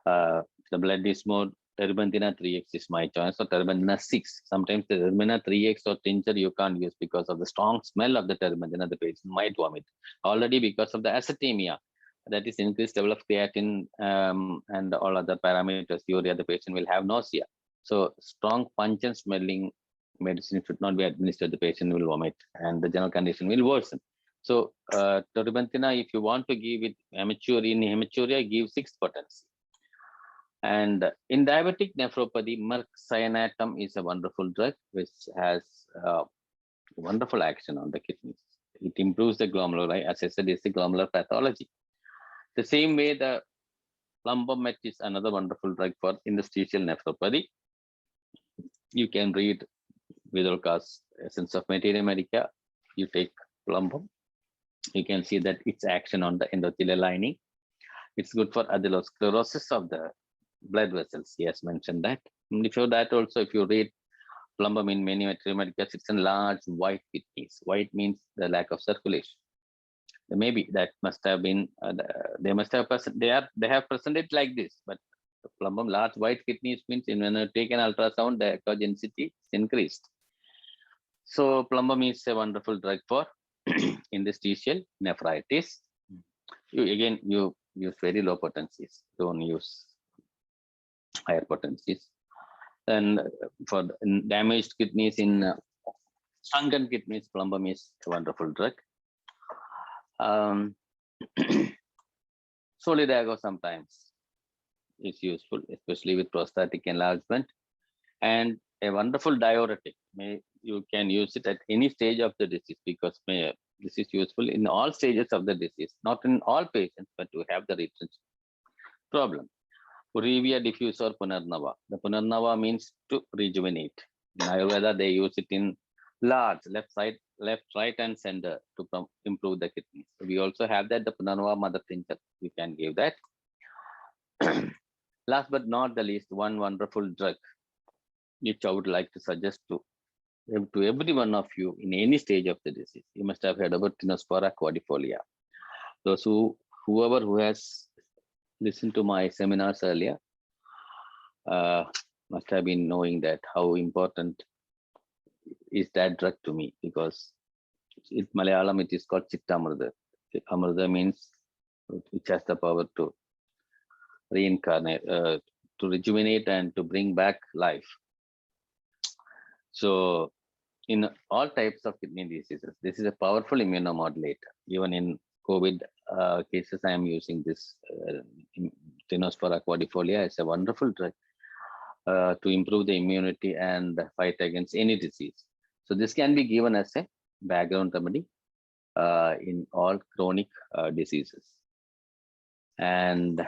the blood is more Terbinthina 3x is my choice, or Terbinthina 6. Sometimes the Terbinthina 3x or tincture you can't use because of the strong smell of the Terbinthina. The patient might vomit already because of the acidemia, that is increased level of creatine and all other parameters, urea. The patient will have nausea. So strong pungent smelling medicine should not be administered. The patient will vomit and the general condition will worsen. So Terbinthina, if you want to give it in hematuria, give 6 potency. And in diabetic nephropathy, mercaptan is a wonderful drug which has wonderful action on the kidneys. It improves the glomeruli. As I said, it's the glomerular pathology. The same way, the Plumbomet is another wonderful drug for interstitial nephropathy. You can read Vidalka's Essence of Materia Medica. You take Plumbum. You can see that its action on the endothelial lining. It's good for atherosclerosis of the blood vessels. He has mentioned that. And before that also, if you read Plumbum in many Materia Medica, it's in large white kidneys. White means the lack of circulation. Maybe that must have been, they have presented like this, but Plumbum large white kidneys means when you take an ultrasound, the echo density is increased. So Plumbum is a wonderful drug for interstitial nephritis. You use very low potencies, don't use higher potencies. And for damaged kidneys, in sunken kidneys, Plumbum is a wonderful drug. Solidago sometimes is useful, especially with prostatic enlargement, and a wonderful diuretic. You can use it at any stage of the disease, because this is useful in all stages of the disease, not in all patients, but to have the retention problem. Urevia diffusor Punarnava. The Punarnava means to rejuvenate. In Ayurveda, they use it in large left, right, and center to improve the kidneys. So we also have that, the Punarnava mother tincture. You can give that. Last but not the least, one wonderful drug which I would like to suggest to every one of you in any stage of the disease. You must have heard about Tinospora quadrifolia. Those whoever who has listened to my seminars earlier must have been knowing that how important is that drug to me, because in Malayalam it is called Chittamrita. Amrita means which has the power to reincarnate, to rejuvenate and to bring back life. So in all types of kidney diseases, this is a powerful immunomodulator. Even in COVID cases, I am using this Tinospora quadrifolia as a wonderful drug to improve the immunity and fight against any disease. So this can be given as a background remedy in all chronic diseases. And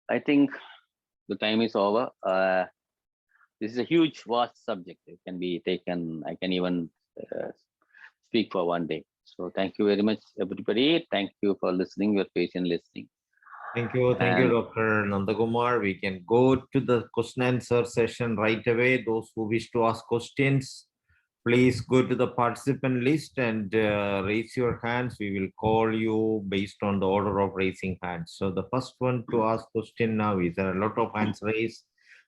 I think the time is over. This is a huge, vast subject. It can be taken, I can even speak for one day. So thank you very much, everybody. Thank you for listening, your patient listening. Thank you, Dr. Nandha Kumar. We can go to the question answer session right away. Those who wish to ask questions, please go to the participant list and raise your hands. We will call you based on the order of raising hands. So the first one to ask question now is, there are a lot of hands raised.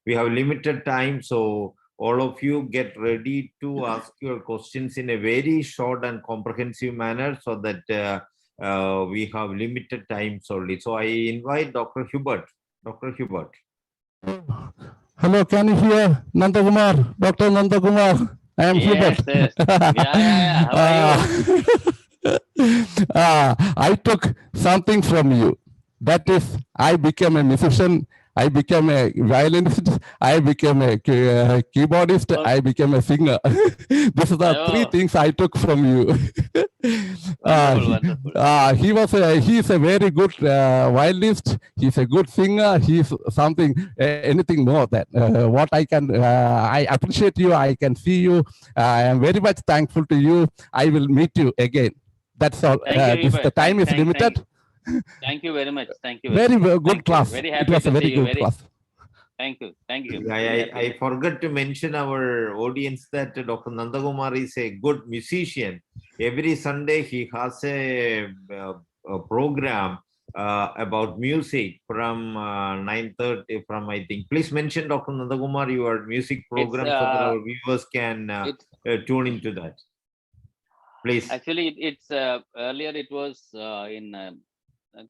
We have limited time, so all of you get ready to ask your questions in a very short and comprehensive manner, so that we have limited time solely. So I invite Dr. Hubert. Dr. Hubert. Hello, can you hear Nandha Kumar? Dr. Nandha Kumar. I am Hubert. Yes. Yeah. How are you? I took something from you. That is, I became a musician, I became a violinist, I became a keyboardist, I became a singer. These are the three things I took from you. Wonderful. He is a very good violinist. He's a good singer. He's something, anything more than what I can. I appreciate you. I can see you. I am very much thankful to you. I will meet you again. That's all. The time is limited. Thank you very much. Thank you. Very good class. Very happy it was to a very see you. good class. Thank you. I forgot to mention our audience that Dr. Nandha Kumar is a good musician. Every Sunday he has a program about music from 9:30 from, I think. Please mention, Dr. Nanda Kumar, your music program so that our viewers can tune into that. Please. Actually, it's earlier it was in, I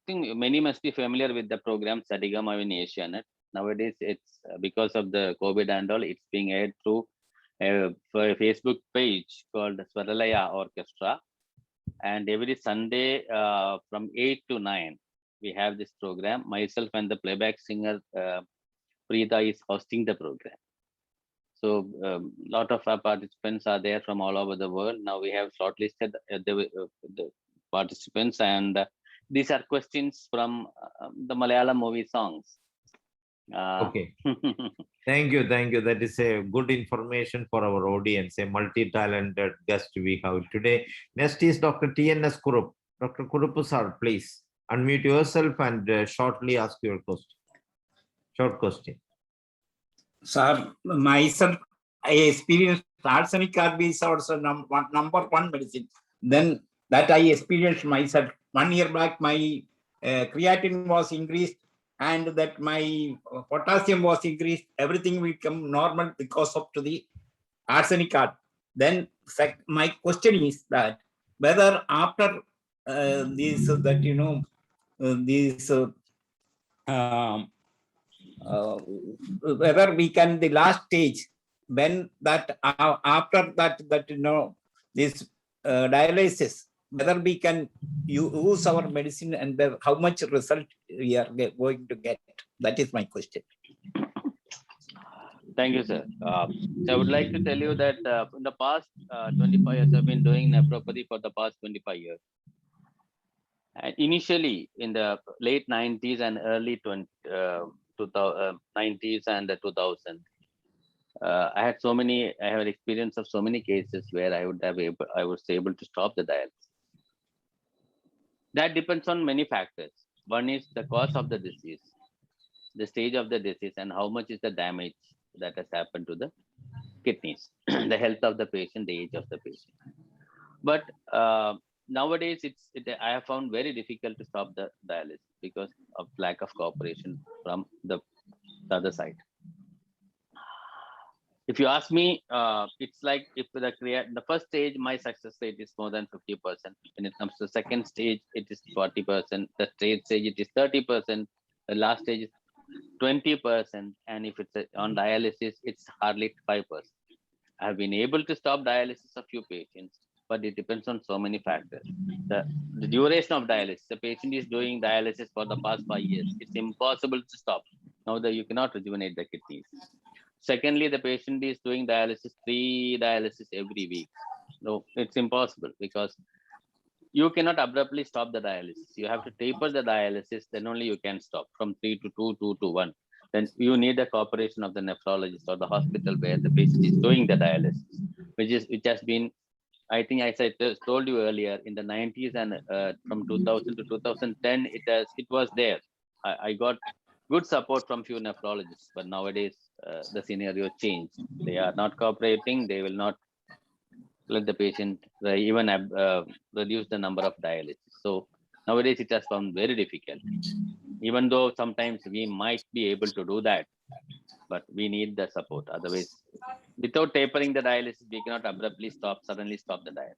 think many must be familiar with the program Sadigama in Asianet. Nowadays, it's because of the COVID and all, it's being aired through a Facebook page called Swaralaya Orchestra. And every Sunday from 8 to 9, we have this program. Myself and the playback singer Preeta is hosting the program. So a lot of our participants are there from all over the world. Now we have shortlisted the participants, and these are questions from the Malayalam movie songs. Okay. Thank you. Thank you. That is a good information for our audience, a multi-talented guest we have today. Next is Dr. T.N.S. Kurup. Dr. Kurup, sir, please unmute yourself and shortly ask your question. Short question. Sir, myself, I experienced arsenic carbide is also number one medicine. Then that I experienced myself. 1 year back, my creatinine was increased and that my potassium was increased. Everything will become normal because of the arsenic carbide. Then my question is that whether after this, that, you know, whether we can, the last stage, when that after that you know, this dialysis, whether we can use our medicine and how much result we are going to get. That is my question. Thank you, sir. So I would like to tell you that in the past 25 years, I've been doing nephropathy for the past 25 years. And initially, in the late 90s and early 90s and the 2000s, I have experience of so many cases where I was able to stop the dialysis. That depends on many factors. One is the cause of the disease, the stage of the disease, and how much is the damage that has happened to the kidneys, the health of the patient, the age of the patient. But nowadays, I have found very difficult to stop the dialysis because of lack of cooperation from the other side. If you ask me, it's like if the first stage, my success rate is more than 50%. When it comes to the second stage, it is 40%. The third stage, it is 30%. The last stage is 20%. And if it's on dialysis, it's hardly 5%. I have been able to stop dialysis of few patients, but it depends on so many factors. The duration of dialysis. The patient is doing dialysis for the past 5 years. It's impossible to stop. Now that you cannot rejuvenate the kidneys. Secondly, the patient is doing dialysis, 3 dialysis every week. No, it's impossible because you cannot abruptly stop the dialysis. You have to taper the dialysis, then only you can stop from 3 to 2, 2 to 1. Then you need the cooperation of the nephrologist or the hospital where the patient is doing the dialysis, which has been, I think I told you earlier, in the 90s and from 2000 to 2010, it was there. I got good support from few nephrologists, but nowadays the scenario changed. They are not cooperating. They will not let the patient even reduce the number of dialysis. So nowadays it has found very difficult. Even though sometimes we might be able to do that, but we need the support. Otherwise, without tapering the dialysis, we cannot abruptly suddenly stop the dialysis.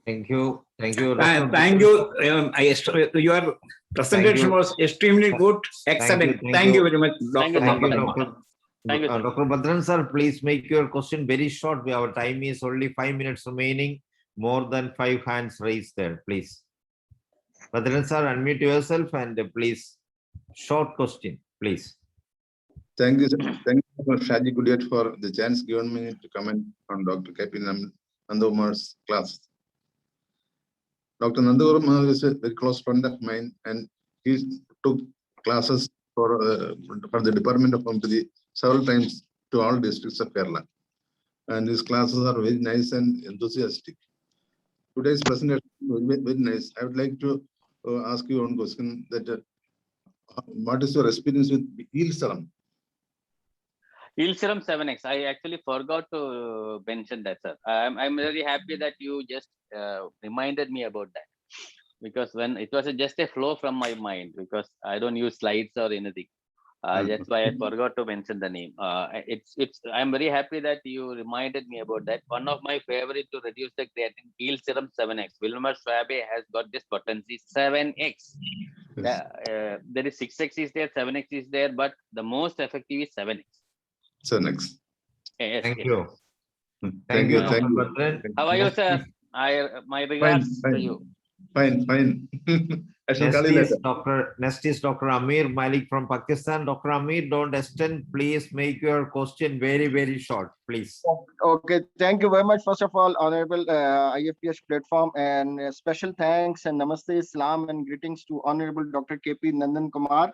Thank you. Thank you. Thank you. Your presentation was extremely good. Excellent. Thank you very much, Dr. Thank you, Dr. Badran sir, please make your question very short. Our time is only 5 minutes remaining. More than 5 hands raised there, please. Badran sir, unmute yourself and please, short question, please. Thank you, sir. Thank you, Dr. Shaji Kudiat, for the chance given me to comment on Dr. K.P. Nanda Kumar's class. Dr. Nanda Kumar is a very close friend of mine, and he took classes for the Department of Homeopathy several times to all districts of Kerala. And these classes are very nice and enthusiastic. Today's presentation was very nice. I would like to ask you one question, that what is your experience with eel serum? Eel serum 7x. I actually forgot to mention that, sir. I'm very happy that you just reminded me about that. because when it was just a flow from my mind, because I don't use slides or anything. That's why I forgot to mention the name. I'm very happy that you reminded me about that. One of my favorite to reduce the creatine yield serum 7x. Wilmer Schwabe has got this potency 7x. There is 6x is there, 7x is there, but the most effective is 7x. So next. Yes, Thank yes. you. Thank you. Dr. Thank you. Bhatran. How are you, sir? My regards to you. Fine. I shall call you later. Next is Dr. Amir Malik from Pakistan. Dr. Amir, don't extend. Please make your question very, very short, please. Okay, thank you very much. First of all, honorable IFPH platform, and special thanks and namaste, Islam, and greetings to honorable Dr. KP Nandan Kumar.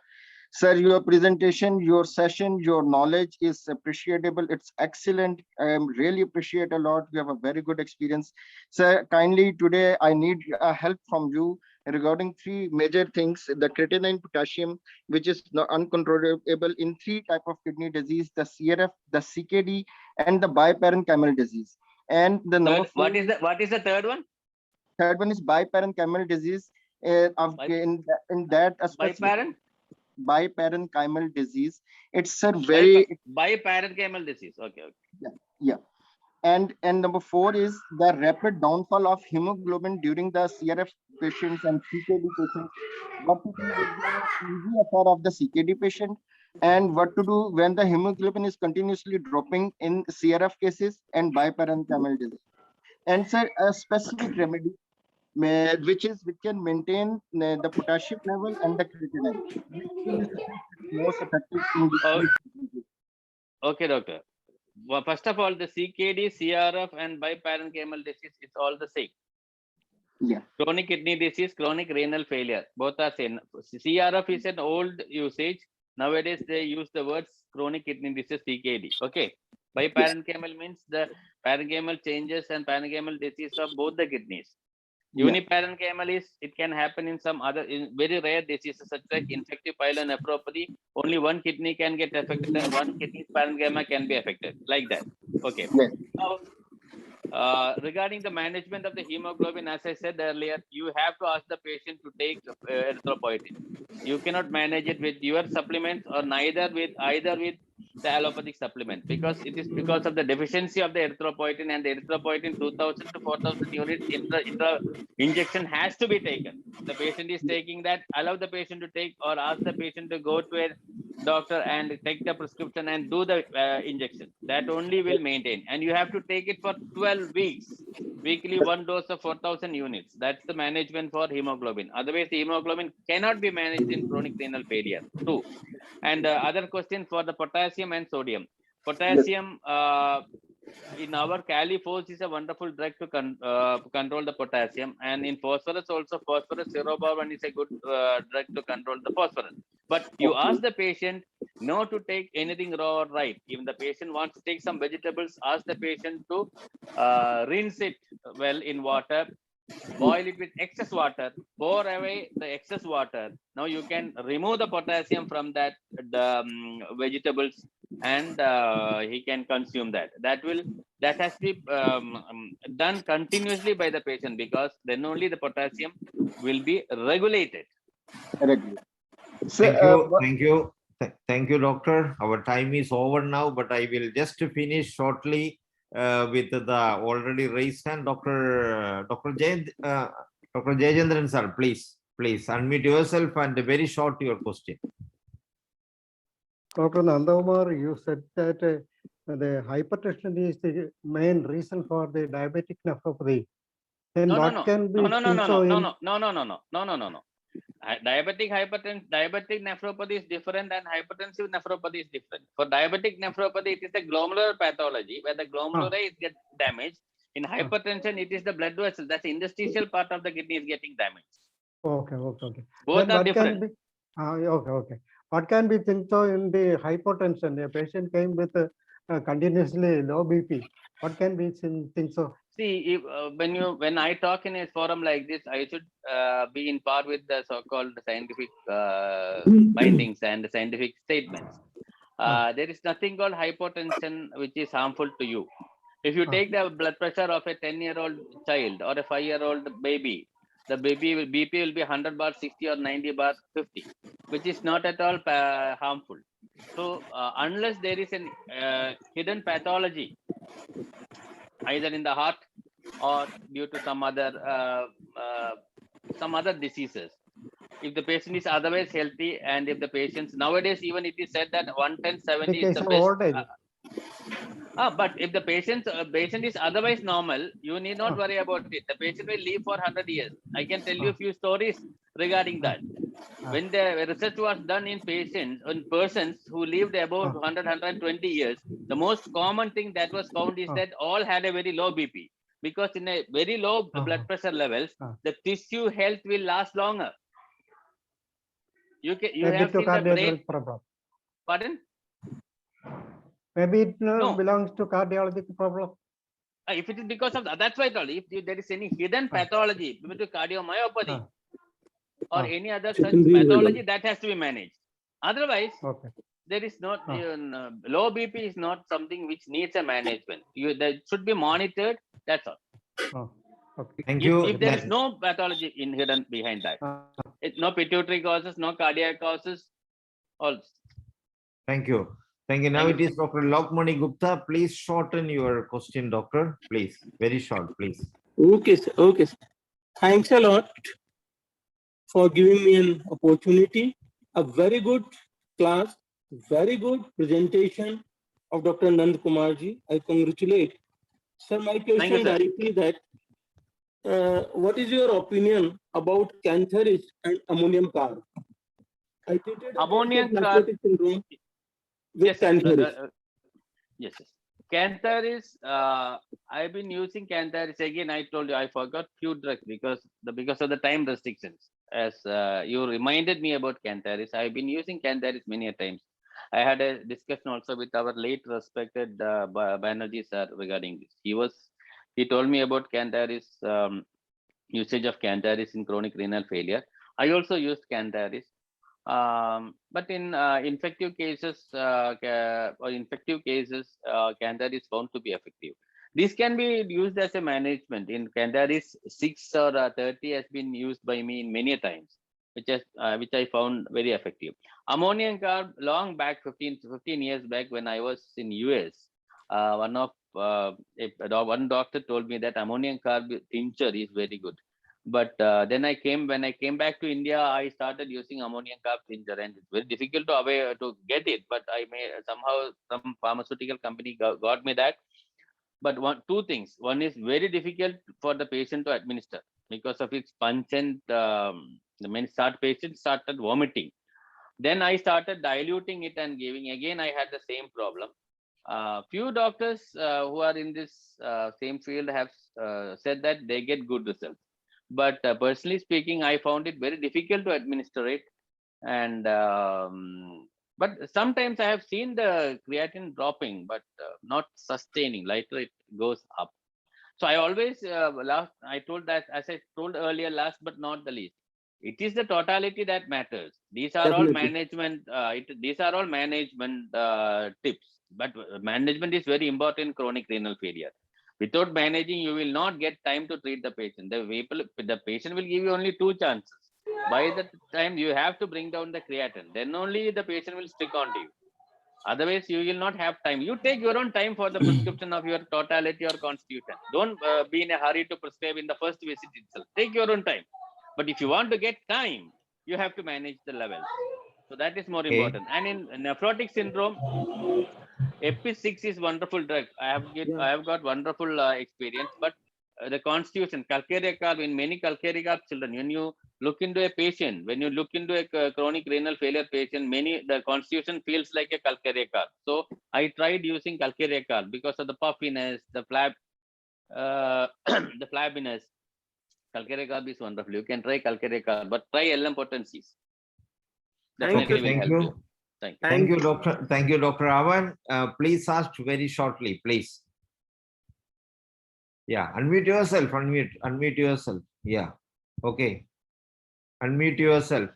Sir, your presentation, your session, your knowledge is appreciable. It's excellent. I really appreciate a lot. You have a very good experience. Sir, kindly today I need help from you regarding three major things: the creatinine potassium, which is uncontrollable in three type of kidney disease: the CRF, the CKD, and the biparenchymal disease. And the number four, what is the third one? third one is biparenchymal disease. In that Biparent? Biparenchymal disease. It's a very biparenchymal disease. Okay. yeah. And number four is the rapid downfall of hemoglobin during the CRF patients and CKD patients. What to do with the easy affair of the CKD patient, and what to do when the hemoglobin is continuously dropping in CRF cases and biparenchymal disease. And sir, a specific remedy which can maintain the potassium level and the creatinine. Which is most effective in the Okay, doctor. Well, first of all, the CKD, CRF, and biparenchymal disease is all the same. Yeah. Chronic kidney disease, chronic renal failure, both are same. CRF is an old usage. Nowadays, they use the words chronic kidney disease, CKD. Okay. Biparenchymal means the parenchymal changes and parenchymal disease of both the kidneys. Uniparenchymal is, it can happen in some other, in very rare diseases such as infective pyelonephropathy. Only one kidney can get affected and one kidney's parenchyma can be affected, like that. Okay. Now, regarding the management of the hemoglobin, as I said earlier, you have to ask the patient to take erythropoietin. You cannot manage it with your supplements or either with the allopathic supplement, because it is because of the deficiency of the erythropoietin, and the erythropoietin 2000 to 4000 units intra injection has to be taken. The patient is taking that, allow the patient to take, or ask the patient to go to a doctor and take the prescription and do the injection. That only will maintain, and you have to take it for 12 weeks, weekly, one dose of 4000 units. That's the management for hemoglobin. Otherwise, the hemoglobin cannot be managed in chronic renal failure. 2. And other question for the potassium and sodium. Potassium, in our Califos is a wonderful drug to control the potassium, and in phosphorus also, phosphorus ceroborban is a good drug to control the phosphorus. But you ask the patient not to take anything raw or right. Even the patient wants to take some vegetables, ask the patient to rinse it well in water, boil it with excess water, pour away the excess water. Now you can remove the potassium from that vegetables, and he can consume that. That has to be done continuously by the patient, because then only the potassium will be regulated. Thank you, doctor. Our time is over now, but I will just finish shortly with the already raised hand. Dr. Jayendran sir, please unmute yourself and very short your question. Dr. Nandha Kumar, you said that the hypertension is the main reason for the diabetic nephropathy. Then No. Diabetic nephropathy is different and hypertensive nephropathy is different. For diabetic nephropathy, it is the glomerular pathology where the glomeruli get damaged. In hypertension, it is the blood vessel. That's the interstitial part of the kidney is getting damaged. Okay. Both are different. Okay. What can be think so in the hypertension? A patient came with continuously low BP. What can be think so? See, when I talk in a forum like this, I should be in par with the so-called scientific findings and the scientific statements. There is nothing called hypotension which is harmful to you. If you take the blood pressure of a 10-year-old child or a 5-year-old baby, the BP will be 100 bar 60 or 90 bar 50, which is not at all harmful. So unless there is an hidden pathology, either in the heart or due to some other diseases, if the patient is otherwise healthy, and if the patients nowadays, even it is said that 110/70 is the best. But if the patient is otherwise normal, you need not worry about it. The patient will live for 100 years. I can tell you a few stories regarding that. When the research was done in persons who lived above 100-120 years, the most common thing that was found is that all had a very low BP, because in a very low blood pressure levels, the tissue health will last longer. You have seen the brain problem. Pardon? Maybe it belongs to cardiological problem. If it is because of that, that's why I told you, if there is any hidden pathology due to cardiomyopathy or any other such pathology, that has to be managed. Otherwise, there is not low BP is not something which needs a management. That should be monitored. That's all. Thank you. If there is no pathology hidden behind that, no pituitary causes, no cardiac causes, all. Thank you. Thank you. Now it is Dr. Lokmani Gupta. Please shorten your question, doctor. Please, very short, please. Okay, sir. Okay, sir. Thanks a lot for giving me an opportunity. A very good class, very good presentation of Dr. Nand Kumar ji. I congratulate. Sir, my question directly that what is your opinion about cancer and ammonium carb? I treated ammonium carb syndrome with cancer. Yes. Cancer is, I've been using cancer. Again, I told you I forgot few drugs because of the time restrictions. As you reminded me about cancer, I've been using cancer many a times. I had a discussion also with our late respected Banerjee sir regarding this. He told me about cancer usage of cancer in chronic renal failure. I also used cancer. But in infective cases, cancer is found to be effective. This can be used as a management. In cancer 6 or 30 has been used by me in many times, which I found very effective. Ammonium carb, long back, 15 years back when I was in US, one doctor told me that ammonium carb tincture is very good. But then when I came back to India, I started using ammonium carb tincture, and it's very difficult to get it. But somehow some pharmaceutical company got me that. But two things. One is very difficult for the patient to administer because of its pungent. The patient started vomiting. Then I started diluting it and giving. Again, I had the same problem. Few doctors who are in this same field have said that they get good results. But personally speaking, I found it very difficult to administer it. And but sometimes I have seen the creatinine dropping, but not sustaining. Later it goes up. So I always I told that, as I told earlier, last but not the least, it is the totality that matters. These are all management. These are all management tips. But management is very important in chronic renal failure. Without managing, you will not get time to treat the patient. The patient will give you only 2 chances. By the time you have to bring down the creatinine, then only the patient will stick on to you. Otherwise, you will not have time. You take your own time for the prescription of your totality or constitution. Don't be in a hurry to prescribe in the first visit itself. Take your own time. But if you want to get time, you have to manage the levels. So that is more important. And in nephrotic syndrome, EP6 is wonderful drug. I have got wonderful experience. But the constitution, calcarea carb, in many calcarea carb children, when you look into a patient, when you look into a chronic renal failure patient, the constitution feels like a calcarea carb. So I tried using calcarea carb because of the puffiness, the the flabbiness. Calcarea carb is wonderful. You can try calcarea carb, but try LM potencies. Definitely will help you. Thank you, doctor. Thank you, Dr. Avan. Please ask very shortly, please. Yeah, unmute yourself. Unmute yourself. Yeah. Okay. Unmute yourself.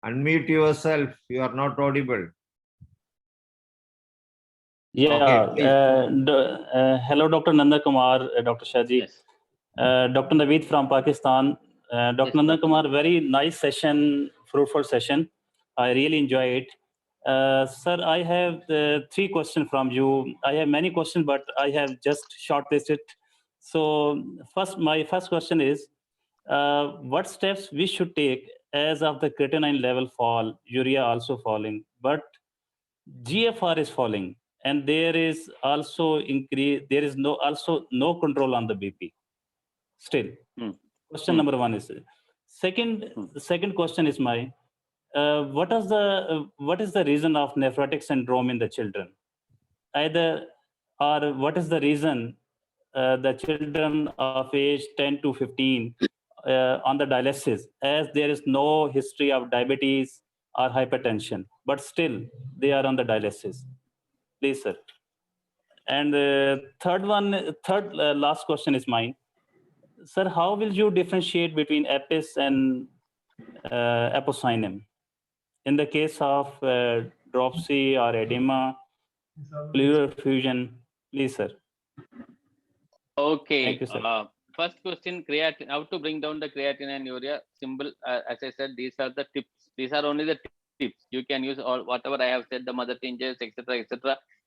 Unmute yourself. You are not audible. Yeah. Okay, hello, Dr. Nanda Kumar, Dr. Shaji. Yes. Dr. Naveed from Pakistan. Dr. Yes, Nandan Dr. Kumar, very nice session, fruitful session. I really enjoy it. Sir, I have 3 questions from you. I have many questions, but I have just shortlisted. So my first question is, what steps we should take as of the creatinine level fall, urea also falling, but GFR is falling, and there is also increase. There is also no control on the BP. Still, question number 1 is the second question is what is the reason of nephrotic syndrome in the children? Either or what is the reason the children of age 10 to 15 on the dialysis, as there is no history of diabetes or hypertension, but still they are on the dialysis. Please, sir. And last question is mine. Sir, how will you differentiate between epis and apocynem in the case of dropsy or edema, pleural effusion? Please, sir. Okay. Thank you, sir. First question, creatinine. How to bring down the creatinine and urea? Simple. As I said, these are the tips. These are only the tips. You can use all whatever I have said, the mother tinges, etc.,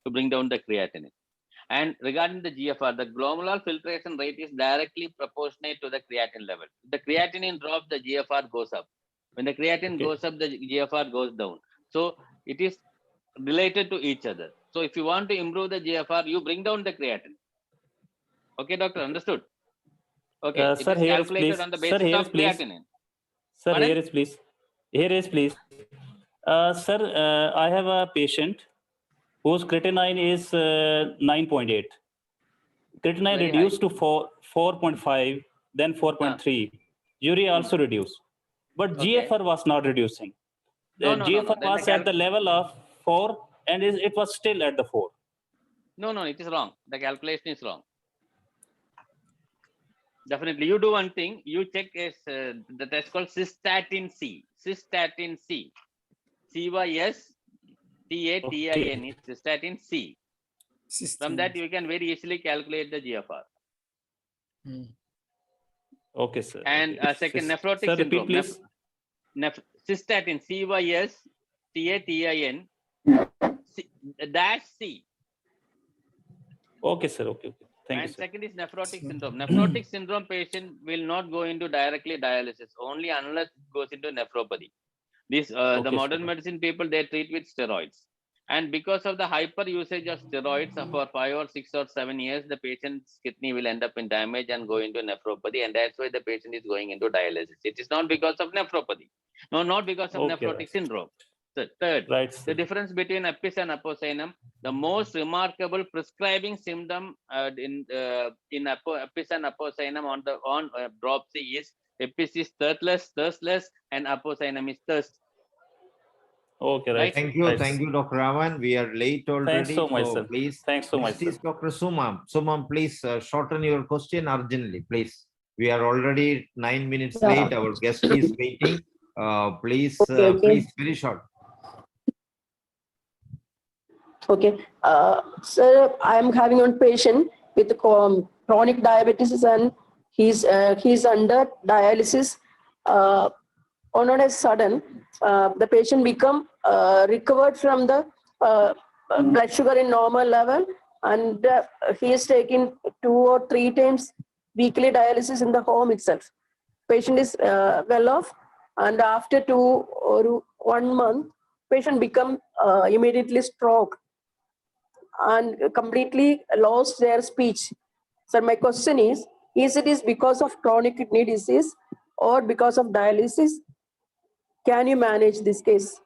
to bring down the creatinine. And regarding the GFR, the glomerular filtration rate is directly proportionate to the creatinine level. If the creatinine drops, the GFR goes up. When the creatinine goes up, the GFR goes down. So it is related to each other. So if you want to improve the GFR, you bring down the creatinine. Okay, doctor, understood? Okay, Sir, here is please. on the Sir, basis here of is please. creatinine. Sir, Pardon? here is please. Here is please. Sir, I have a patient whose creatinine is 9.8. Creatinine Very reduced to 4.5, then 4.3. Urea also reduced, but GFR was not reducing. The GFR was at the level of 4, and it was still at the 4. No, it is wrong. The calculation is wrong. Definitely, you do one thing. You check the test called cystatin C. Cystatin C. CYS TATIN is cystatin C. From that, you can very easily calculate the GFR. Okay, sir. And second, nephrotic sir, syndrome. Repeat, please. Cystatin CYS TATIN C. Okay, sir. Okay. Thank you, sir. Second is nephrotic syndrome. Nephrotic syndrome patient will not go into directly dialysis only unless it goes into nephropathy. This the modern medicine people, they treat with steroids, and because of the hyper usage of steroids for 5 or 6 or 7 years, the patient's kidney will end up in damage and go into nephropathy, and that's why the patient is going into dialysis. It is not because of nephropathy, not because of nephrotic syndrome. So third, the difference between epis and apocynem, the most remarkable prescribing symptom in epis and apocynem on dropsy is epis is thirstless, and apocynem is thirst. Okay, right. Thank you, Dr. Raman. We are late already. Thanks so much, sir. Please. Thanks so much, sir. Dr. Sumam. Sumam, please shorten your question urgently, please. We are already 9 minutes late. Our guest is waiting. Please, please, very short. Okay, sir, I am having one patient with chronic diabetes, and he's under dialysis. On a sudden, the patient become recovered from the blood sugar in normal level, and he is taking 2 or 3 times weekly dialysis in the home itself. Patient is well off, and after 2 or 1 month, patient become immediately stroke and completely lost their speech. So my question is it because of chronic kidney disease or because of dialysis? Can you manage this case?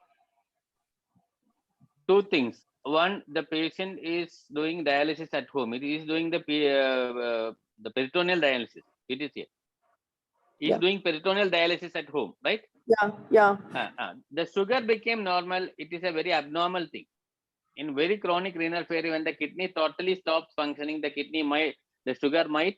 2 things. One, the patient is doing dialysis at home. It is doing the peritoneal dialysis. It is here. He is doing peritoneal dialysis at home, right? Yeah. The sugar became normal. It is a very abnormal thing. In very chronic renal failure, when the kidney totally stops functioning, the sugar might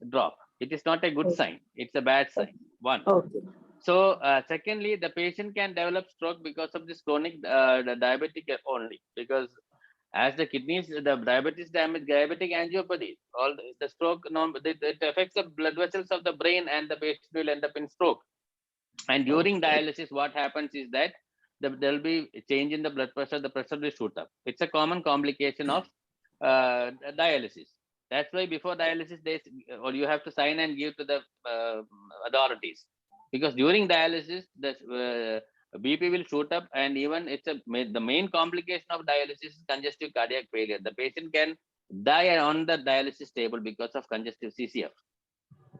drop. It is not a good sign. It's a bad sign. One. Okay. So secondly, the patient can develop stroke because of this chronic diabetic only, because As the kidneys, the diabetes damage, diabetic angiopathy, all the stroke, it affects the blood vessels of the brain, and the patient will end up in stroke. And during dialysis, what happens is that there will be a change in the blood pressure, the pressure will shoot up. It's a common complication of dialysis. That's why before dialysis, or you have to sign and give to the authorities, because during dialysis, the BP will shoot up, and even the main complication of dialysis is congestive cardiac failure. The patient can die on the dialysis table because of congestive CCF.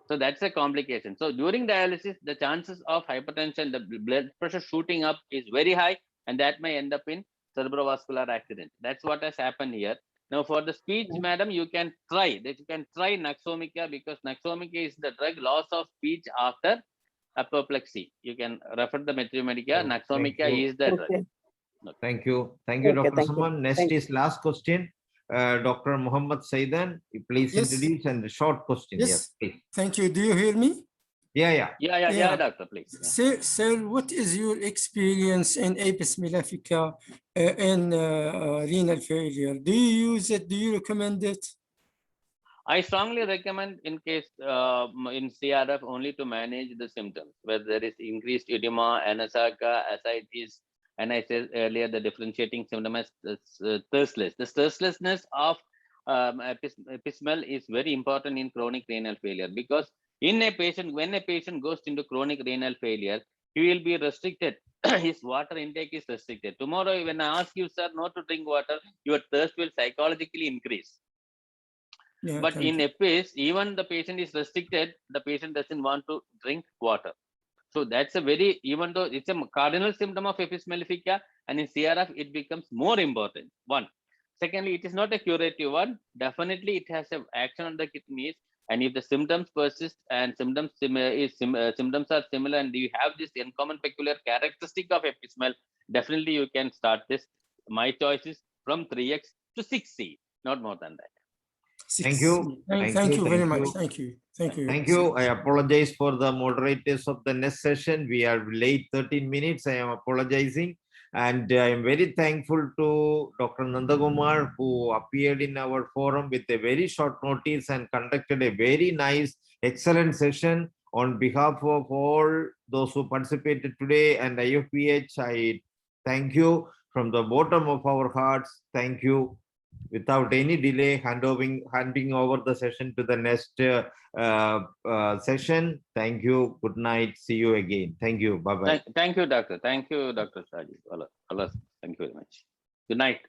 So that's a complication. So during dialysis, the chances of hypertension, the blood pressure shooting up is very high, and that may end up in cerebrovascular accident. That's what has happened here. Now for the speech, madam, you can try Naxomica, because Naxomica is the drug loss of speech after apoplexy. You can refer the Metriomedica. Naxomica is the drug. Thank you. Thank you, Okay, Dr. thank you. Saman. Next Thank you. is last question. Dr. Muhammad Saidan, please Yes. introduce and the short question. Yes. Please. Thank you. Do you hear me? Yeah. Doctor, please. Sir, what is your experience in apis mellifica in renal failure? Do you use it? Do you recommend it? I strongly recommend in case in CRF only to manage the symptoms, where there is increased edema, anasarca, ascites, and I said earlier the differentiating symptom as thirstless. The thirstlessness of epismel is very important in chronic renal failure, because in a patient, when a patient goes into chronic renal failure, he will be restricted. His water intake is restricted. Tomorrow, when I ask you, sir, not to drink water, your thirst will psychologically increase. Yeah, but in EPIS, even the patient is restricted, the patient doesn't want to drink water. So that's a very, even though it's a cardinal symptom of apis mellifica, and in CRF, it becomes more important. One. Secondly, it is not a curative one. Definitely, it has an action on the kidneys. And if the symptoms persist and symptoms are similar, and you have this uncommon peculiar characteristic of epismel, definitely you can start this. My choice is from 3x to 6C, not more than that. Thank you. Thank you very much. Thank you. Thank you. I apologize for the moderators of the next session. We are late 13 minutes. I am apologizing. And I am very thankful to Dr. NANDHA KUMAR, who appeared in our forum with a very short notice and conducted a very nice, excellent session. On behalf of all those who participated today and IFPH, I thank you from the bottom of our hearts. Thank you. Without any delay, handing over the session to the next session. Thank you. Good night. See you again. Thank you. Bye-bye. Thank you, doctor. Thank you, Dr. Shaji. Allah. Thank you very much. Good night.